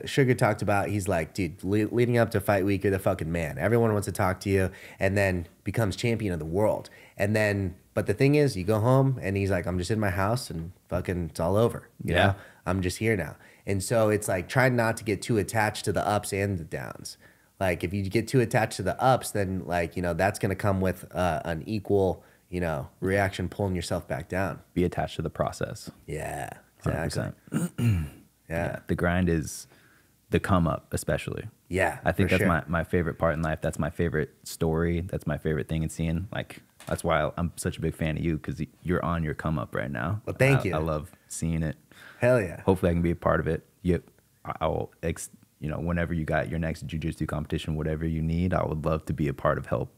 Sugar talked about, he's like, dude, leading up to fight week, you're the fucking man. Everyone wants to talk to you, and then becomes champion of the world. And then, but the thing is, you go home and he's like, I'm just in my house and fucking it's all over. You know, I'm just here now. And so it's like trying not to get too attached to the ups and the downs. Like if you get too attached to the ups, then like, you know, that's going to come with an equal, you know, reaction pulling yourself back down. Be attached to the process. Yeah, exactly. 100%. Yeah. The grind is the come up, especially. Yeah, I think that's my favorite part in life. That's my favorite story. That's my favorite thing in seeing. Like, that's why I'm such a big fan of you, because you're on your come up right now. Well, thank you. I love seeing it. Hell yeah. Hopefully I can be a part of it. I'll, you know, whenever you got your next jiu-jitsu competition, whatever you need, I would love to be a part of help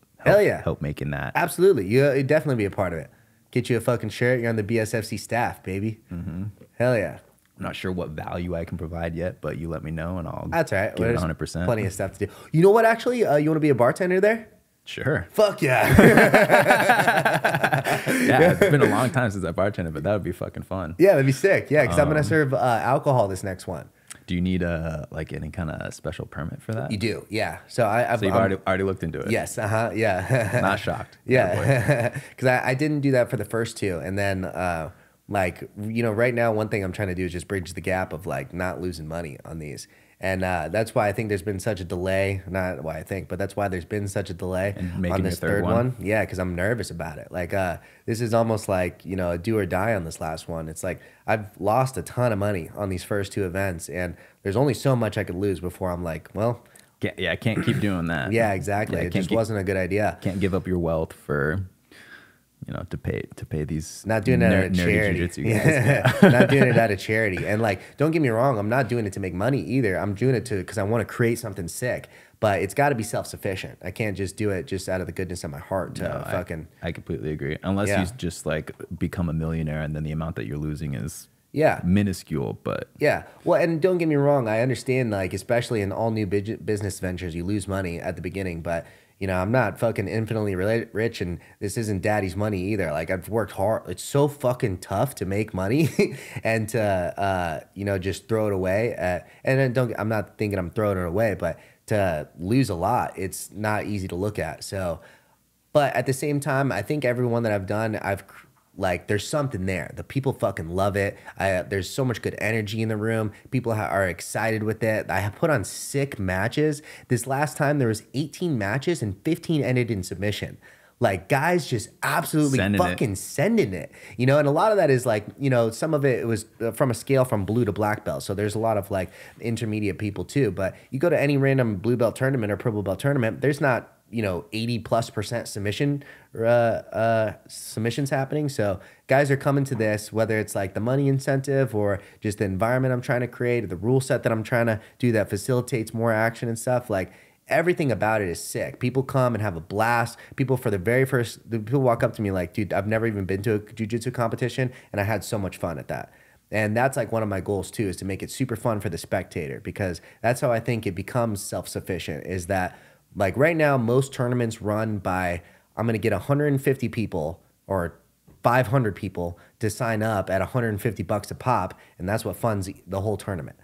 making that. Absolutely. You'd definitely be a part of it. Get you a fucking shirt. You're on the BSFC staff, baby. Mm-hmm. Hell yeah. I'm not sure what value I can provide yet, but you let me know and I'll That's right. give it 100%. Plenty of stuff to do. You know what, actually? You want to be a bartender there? Sure. Fuck yeah. Yeah, it's been a long time since I bartended, but that would be fucking fun. Yeah, that'd be sick. Yeah, because I'm going to serve alcohol this next one. Do you need like any kind of special permit for that? You do, yeah. So you've already looked into it? Yes, yeah. Not shocked. Yeah, because I didn't do that for the first two. And then like, you know, right now, one thing I'm trying to do is just bridge the gap of like not losing money on these. And that's why I think there's been such a delay. Not why I think, but that's why there's been such a delay on this third one. Yeah, because I'm nervous about it. Like, this is almost like, you know, a do or die on this last one. It's like I've lost a ton of money on these first two events, and there's only so much I could lose before I'm like, well. I can't keep doing that. Yeah, exactly. It just wasn't a good idea. Can't give up your wealth for, you know, to pay these not doing it out of charity. Jiu-jitsu guys. Yeah. Not doing it out of charity. And like, don't get me wrong, I'm not doing it to make money either. I'm doing it because I want to create something sick. But it's got to be self-sufficient. I can't just do it just out of the goodness of my heart to I completely agree. Unless you just like become a millionaire and then the amount that you're losing is minuscule. But well, and don't get me wrong, I understand, like, especially in all new business ventures, you lose money at the beginning, but you know, I'm not fucking infinitely rich, and this isn't daddy's money either. Like, I've worked hard. It's so fucking tough to make money and to, you know, just throw it away. And then I'm not thinking I'm throwing it away, but to lose a lot, it's not easy to look at. So, but at the same time, I think everyone that I've done, like, there's something there. The people fucking love it. There's so much good energy in the room. People are excited with it. I have put on sick matches. This last time, there was 18 matches and 15 ended in submission. Like, guys just absolutely sending it. You know, and a lot of that is like, you know, some of it was from a scale from blue to black belt. So there's a lot of like intermediate people too. But you go to any random blue belt tournament or purple belt tournament, there's not, you know, 80+% submissions happening. So guys are coming to this, whether it's like the money incentive or just the environment I'm trying to create, or the rule set that I'm trying to do that facilitates more action and stuff. Like, everything about it is sick. People come and have a blast. People people walk up to me like, dude, I've never even been to a jiu-jitsu competition, and I had so much fun at that. And that's like one of my goals too, is to make it super fun for the spectator, because that's how I think it becomes self-sufficient, is that, like, right now, most tournaments run by I'm going to get 150 people or 500 people to sign up at $150 a pop, and that's what funds the whole tournament.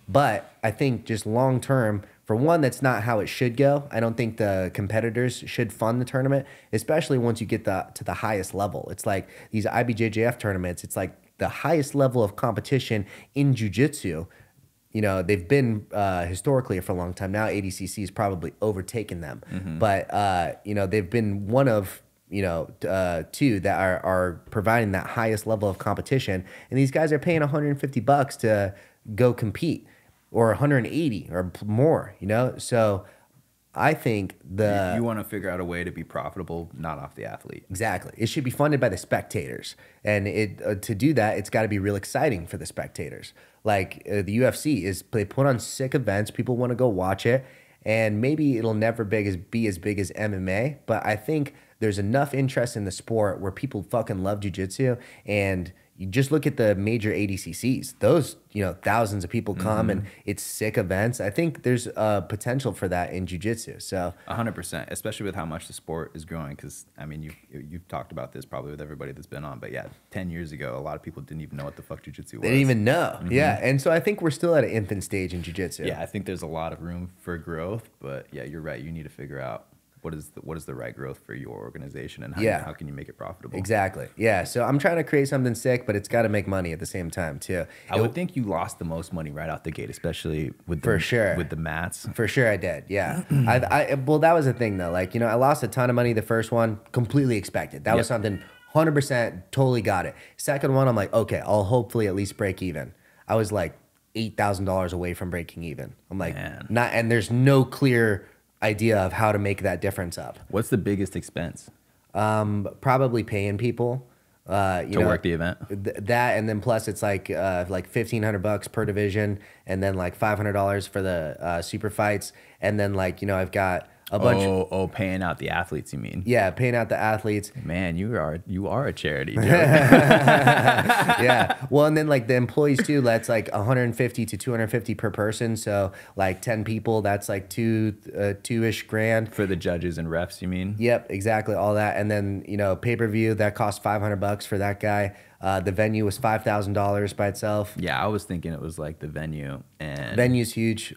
But I think just long term, for one, that's not how it should go. I don't think the competitors should fund the tournament, especially once you get to the highest level. It's like these IBJJF tournaments, it's like the highest level of competition in jiu-jitsu. You know, they've been historically for a long time. Now ADCC has probably overtaken them. But, you know, they've been one of, you know, two that are providing that highest level of competition. And these guys are paying $150 to go compete, or 180 or more, you know? So I think you want to figure out a way to be profitable, not off the athlete. Exactly. It should be funded by the spectators. And to do that, it's got to be real exciting for the spectators. Like the UFC they put on sick events. People want to go watch it. And maybe it'll never be as big as MMA, but I think there's enough interest in the sport where people fucking love jiu-jitsu. And you just look at the major ADCCs. Those, you know, thousands of people come and it's sick events. I think there's potential for that in jiu-jitsu. So 100%, especially with how much the sport is growing. Because I mean, you've talked about this probably with everybody that's been on. But yeah, 10 years ago, a lot of people didn't even know what the fuck jiu-jitsu was. They didn't even know. Yeah, and so I think we're still at an infant stage in jiu-jitsu. Yeah, I think there's a lot of room for growth. But yeah, you're right. You need to figure out what is the right growth for your organization, and how can you make it profitable? Exactly. Yeah. So I'm trying to create something sick, but it's got to make money at the same time too. I would think you lost the most money right out the gate, especially with with the mats. For sure, I did. Yeah. Well, that was the thing though. Like, you know, I lost a ton of money the first one, completely expected. That was something 100% totally got it. Second one, I'm like, okay, I'll hopefully at least break even. I was like $8,000 away from breaking even. I'm like, and there's no clear idea of how to make that difference up. What's the biggest expense? Probably paying people to work the event. That, and then plus it's like $1,500 per division, and then like $500 for the super fights, and then like, you know, I've got a bunch. Paying out the athletes, you mean? Yeah, paying out the athletes. Man, you are a charity. Yeah. Well, and then like the employees too. That's like 150 to 250 per person. So like 10 people, that's like two-ish grand for the judges and refs. You mean? Yep, exactly, all that. And then, you know, pay-per-view that cost $500 for that guy. The venue was $5,000 by itself. Yeah, I was thinking it was like the venue, and venue's huge.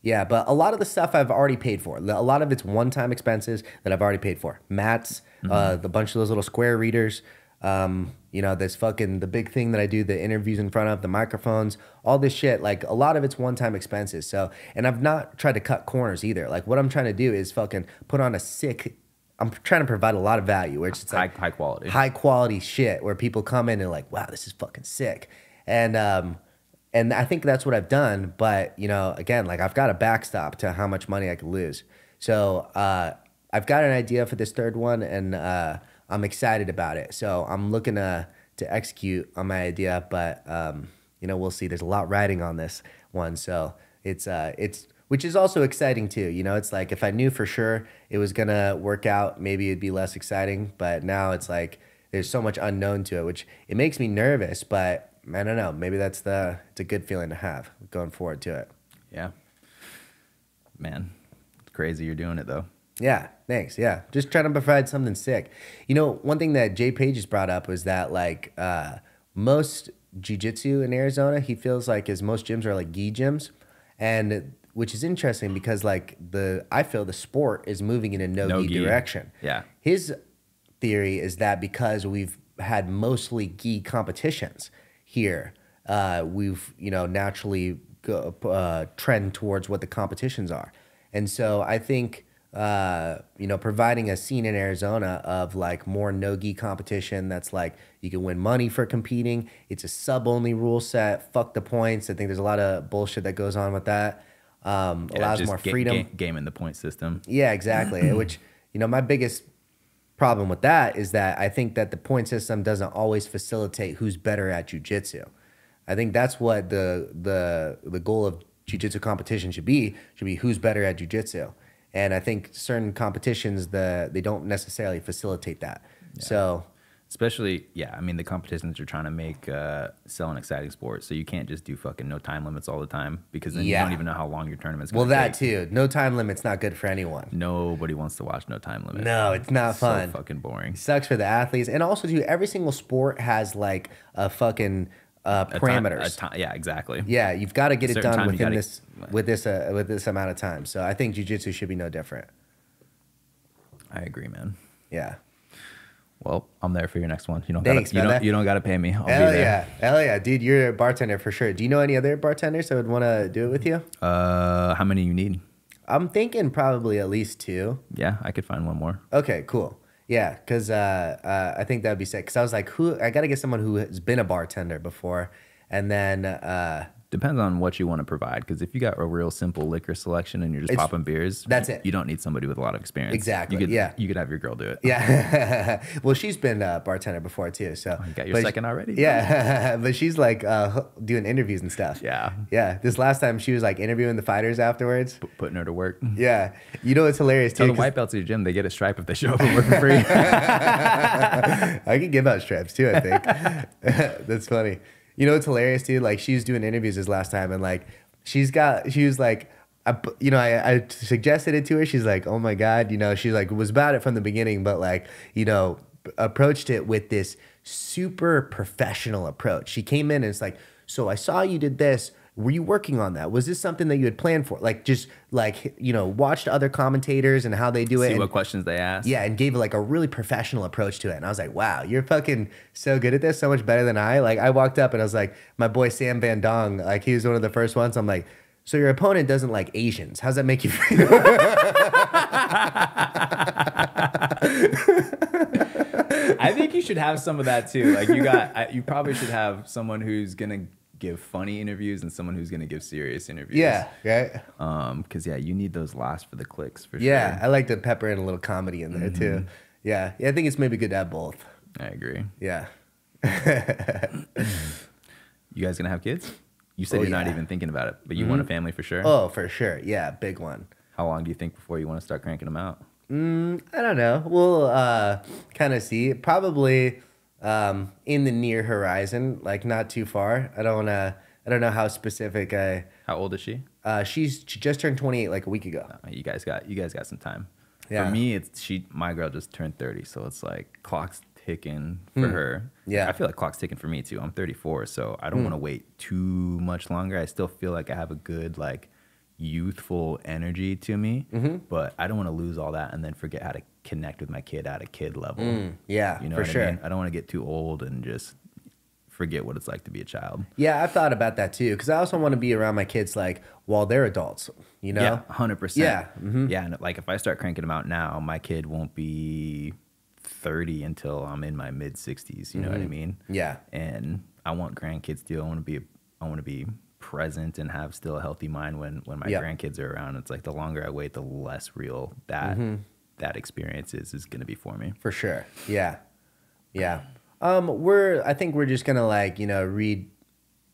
Yeah, but a lot of the stuff I've already paid for. A lot of it's one-time expenses that I've already paid for. Mats, the bunch of those little square readers, you know, this fucking, the big thing that I do, the interviews in front of, the microphones, all this shit. Like, a lot of it's one-time expenses. So, and I've not tried to cut corners either. Like, what I'm trying to do is fucking put on I'm trying to provide a lot of value, where it's like high quality. High quality shit, where people come in and like, wow, this is fucking sick. And I think that's what I've done. But, you know, again, like, I've got a backstop to how much money I could lose. So I've got an idea for this third one, and I'm excited about it. So I'm looking to execute on my idea. But, you know, we'll see. There's a lot riding on this one. So it's which is also exciting too. You know, it's like, if I knew for sure it was going to work out, maybe it'd be less exciting. But now it's like, there's so much unknown to it, which it makes me nervous, but I don't know. Maybe it's a good feeling to have going forward to it. Yeah. Man, it's crazy you're doing it though. Yeah, thanks. Yeah, just trying to provide something sick. You know, one thing that Jay Page has brought up was that like most jiu-jitsu in Arizona, he feels like most gyms are like gi gyms, and which is interesting because like I feel the sport is moving in a no gi direction. Yeah. His theory is that because we've had mostly gi competitions here, we've, you know, naturally trend towards what the competitions are. And so I think, you know, providing a scene in Arizona of like more no-gi competition that's like, you can win money for competing. It's a sub-only rule set. Fuck the points. I think there's a lot of bullshit that goes on with that. Allows more freedom. Game in the point system. Yeah, exactly. Which, you know, my biggest problem with that is that I think that the point system doesn't always facilitate who's better at jiu-jitsu. I think that's what the goal of jiu-jitsu competition should be who's better at jiu-jitsu. And I think certain competitions, they don't necessarily facilitate that. Yeah. So Especially, yeah, I mean, the competitions are trying to make sell an exciting sport, so you can't just do fucking no time limits all the time because then you don't even know how long your tournament's going to take. Well, that too. No time limit's not good for anyone. Nobody wants to watch no time limit. No, it's not fun. So fucking boring. It sucks for the athletes, and also too, every single sport has like a fucking parameters. Yeah, exactly. Yeah, you've got to get it done within with this amount of time. So I think jiu-jitsu should be no different. I agree, man. Yeah. Well, I'm there for your next one. You don't gotta pay me. I'll Hell be there. Hell yeah, dude. You're a bartender for sure. Do you know any other bartenders that would want to do it with you? How many you need? I'm thinking probably at least 2. Yeah, I could find one more. Okay, cool. Yeah, because I think that'd be sick. Because I was like, I got to get someone who has been a bartender before. And then depends on what you want to provide. Because if you got a real simple liquor selection and you're just popping beers, that's it. You don't need somebody with a lot of experience. Exactly. You could have your girl do it. Yeah. Well, she's been a bartender before too. So you got your second already. Yeah, but she's like doing interviews and stuff. Yeah. Yeah. This last time she was like interviewing the fighters afterwards, putting her to work. Yeah. You know what's hilarious too? Tell the white belts at your gym they get a stripe if they show up and work for free. I could give out stripes too. I think that's funny. You know what's hilarious, dude? Like, she was doing interviews this last time, and like, she was like, I suggested it to her. She's like, oh my God, she like was about it from the beginning, but like, approached it with this super professional approach. She came in and it's like, so I saw you did this. Were you working on that? Was this something that you had planned for? Like, just like, watched other commentators and how they do it. See what questions they ask. Yeah, and gave like a really professional approach to it. And I was like, wow, you're fucking so good at this, so much better than I. Like, I walked up and I was like, my boy Sam Van Dong, like, he was one of the first ones. I'm like, so your opponent doesn't like Asians. How's that make you feel? I think you should have some of that too. Like, you probably should have someone who's gonna give funny interviews and someone who's going to give serious interviews. Yeah, right. Because you need those last for the clicks for sure. Yeah, I like to pepper in a little comedy in there too. Yeah, I think it's maybe good to have both. I agree. Yeah. You guys gonna have kids? You said you're not even thinking about it, but you want a family for sure. Oh, for sure. Yeah, big one. How long do you think before you want to start cranking them out? I don't know. We'll kind of see. Probably. In the near horizon, like not too far. I don't know how specific How old is she? She just turned 28 like a week ago. You guys got some time. Yeah. For me, my girl just turned 30, so it's like clock's ticking for her. Yeah. I feel like clock's ticking for me too. I'm 34, so I don't want to wait too much longer. I still feel like I have a good like youthful energy to me, but I don't want to lose all that and then forget how to connect with my kid at a kid level. Yeah, you know for what sure. I mean? I don't want to get too old and just forget what it's like to be a child. Yeah, I've thought about that too, because I also want to be around my kids like while they're adults. Yeah, 100%. Yeah, yeah. And like if I start cranking them out now, my kid won't be 30 until I'm in my mid 60s. You know what I mean? Yeah. And I want grandkids too. I want to be present and have still a healthy mind when my grandkids are around. It's like the longer I wait, the less real that experience is going to be for me. For sure. Yeah. Yeah. I think we're just gonna like, read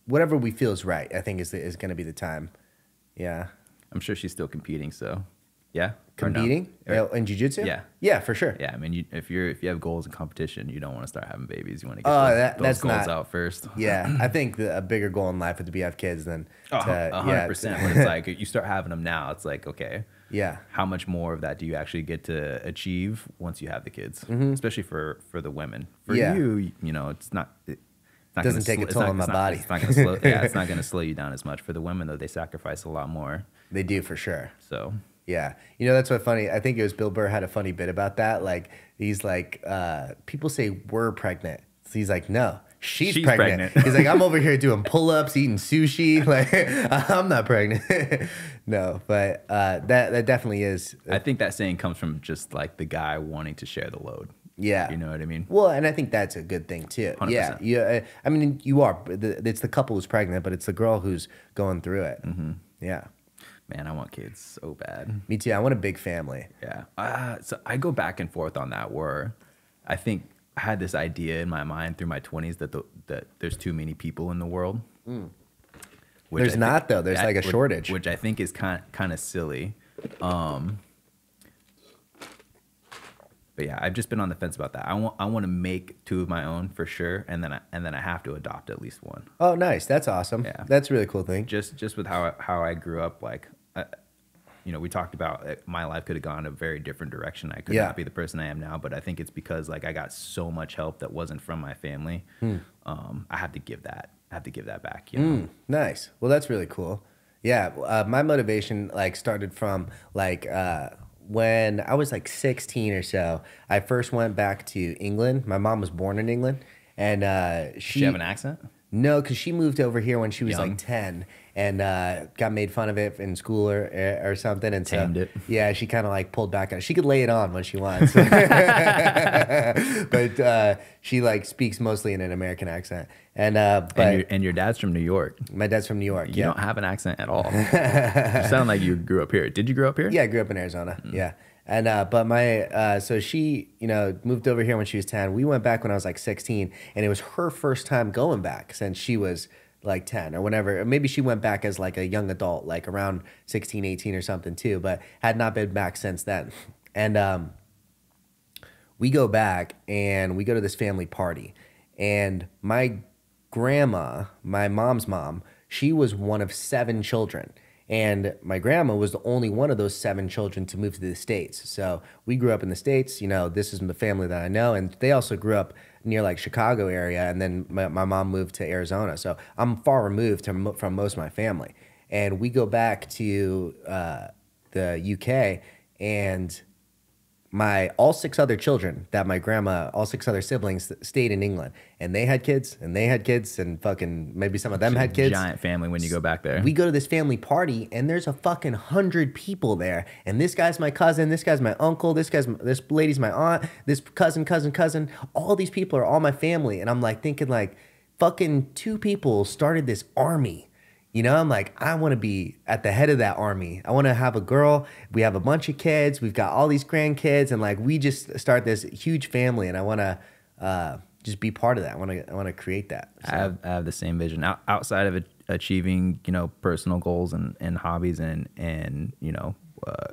whatever we feel is right. I think is gonna be the time. Yeah. I'm sure she's still competing, so yeah. Competing in jiu-jitsu? Yeah. Yeah, for sure. Yeah, I mean, if you have goals in competition, you don't want to start having babies. You want to get those goals out first. Yeah, I think a bigger goal in life would be have kids than 100%. But it's like you start having them now. It's like, okay, yeah, how much more of that do you actually get to achieve once you have the kids? Especially for the women. For you, it's not. It doesn't take a toll on my body. It's not going to slow. Yeah, it's not going to slow you down as much. For the women, though, they sacrifice a lot more. They do for sure. So. Yeah. That's what funny. I think it was Bill Burr had a funny bit about that. Like, he's like, people say we're pregnant. So he's like, no, she's pregnant. He's like, I'm over here doing pull-ups, eating sushi. Like, I'm not pregnant. No, but that definitely is. I think that saying comes from just like the guy wanting to share the load. Yeah. You know what I mean? Well, and I think that's a good thing too. 100%. Yeah. I mean, you are. It's the couple who's pregnant, but it's the girl who's going through it. Yeah. Man, I want kids so bad. Me too. I want a big family. Yeah. So I go back and forth on that where I think I had this idea in my mind through my 20s that there's too many people in the world. There's not, though. There's like a shortage. Which I think is kind of silly. But yeah, I've just been on the fence about that. I want to make 2 of my own for sure, and then I have to adopt at least 1. Oh, nice. That's awesome. Yeah. That's a really cool thing. Just with how I grew up, like, you know, we talked about my life could have gone a very different direction. I could not be the person I am now, but I think it's because like I got so much help that wasn't from my family. I have to give that. I have to give that back. You know? Nice. Well, that's really cool. Yeah. My motivation like started from like when I was like 16 or so. I first went back to England. My mom was born in England, and she have an accent? No, because she moved over here when she was Young. like 10 and got made fun of it in school or something. And tamed it. Yeah, she kind of like pulled back on it. She could lay it on when she wants. But she like speaks mostly in an American accent. And and your dad's from New York. My dad's from New York. You don't have an accent at all. You sound like you grew up here. Did you grow up here? Yeah, I grew up in Arizona. Yeah. And but so she, you know, moved over here when she was 10. We went back when I was like 16, and it was her first time going back since she was like 10 or whenever. Maybe she went back as like a young adult, like around 16, 18 or something too, but had not been back since then. And we go back and we go to this family party, and my grandma, my mom's mom, she was one of 7 children. And my grandma was the only one of those 7 children to move to the States. So we grew up in the States. You know, this is the family that I know. And they also grew up near like Chicago area. And then my mom moved to Arizona. So I'm far removed from most of my family. And we go back to the UK, and all 6 other children that my grandma, all 6 other siblings stayed in England, and they had kids, and fucking maybe some of them had kids. Giant family when you go back there. We go to this family party, and there's a fucking 100 people there, and this guy's my cousin, this guy's my uncle, this lady's my aunt, this cousin. All these people are all my family, and I'm like thinking like, fucking 2 people started this army. You know, I'm like, I want to be at the head of that army. I want to have a girl. We have a bunch of kids. We've got all these grandkids, and like we just start this huge family. And I want to just be part of that. I want to create that. So. I have the same vision. Outside of achieving, you know, personal goals and hobbies and you know,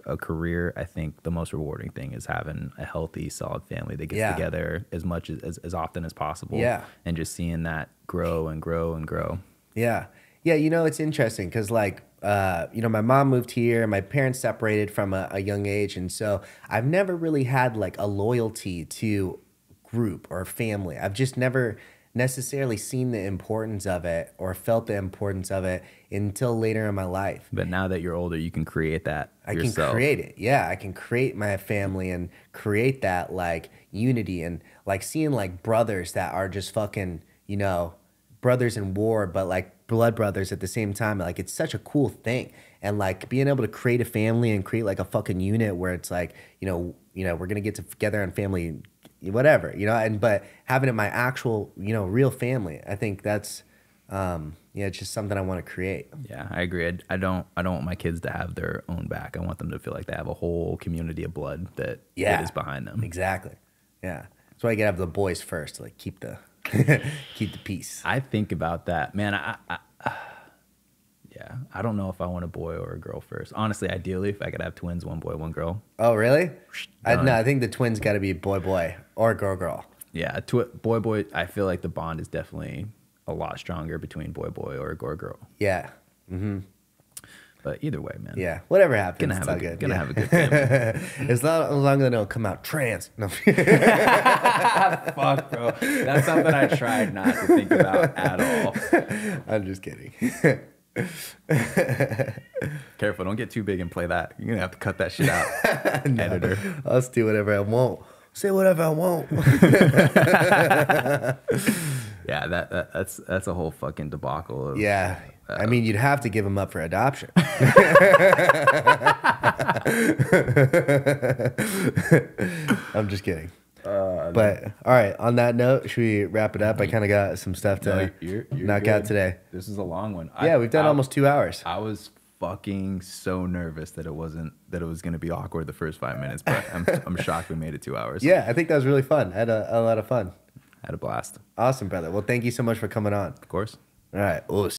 a career, I think the most rewarding thing is having a healthy, solid family that gets together as much as often as possible. Yeah, and just seeing that grow and grow and grow. Yeah. Yeah, you know, it's interesting because, like, you know, my mom moved here. My parents separated from a young age. And so I've never really had, like, a loyalty to group or family. I've just never necessarily seen the importance of it or felt the importance of it until later in my life. But now that you're older, you can create that yourself. I can create it. Yeah, I can create my family and create that, like, unity and, like, seeing, like, brothers that are just fucking, you know, brothers in war, but, like, blood brothers at the same time. Like, it's such a cool thing. And like being able to create a family and create like a fucking unit where it's like, you know, we're gonna get together and family, whatever, you know, and but having it my actual, you know, real family, I think that's yeah, it's just something I want to create. Yeah, I agree. I don't want my kids to have their own back. I want them to feel like they have a whole community of blood that is behind them. Exactly. Yeah. That's why you gotta have the boys first to like keep the keep the peace. I think about that, man. Yeah, I don't know if I want a boy or a girl first. Honestly, ideally, if I could have twins, 1 boy, 1 girl. Oh, really? No, I think the twins got to be boy or girl. Yeah, boy. I feel like the bond is definitely a lot stronger between boy or girl. Yeah. Mm-hmm. But either way, man. Yeah, whatever happens, gonna have a good family. As long as they don't come out trans. No. Fuck, bro. That's something I tried not to think about at all. I'm just kidding. Careful, don't get too big and play that. You're gonna have to cut that shit out, no, editor. I'll just do whatever I want. Say whatever I want. Yeah, that's a whole fucking debacle. Yeah. I mean, you'd have to give them up for adoption. I'm just kidding. But all right, on that note, should we wrap it up? I kind of got some stuff to knock out today. This is a long one. Yeah, we've done almost 2 hours. I was fucking so nervous that it was going to be awkward the first 5 minutes, but I'm shocked we made it 2 hours. Yeah, I think that was really fun. I had a lot of fun. I had a blast. Awesome, brother. Well, thank you so much for coming on. Of course. All right. Us.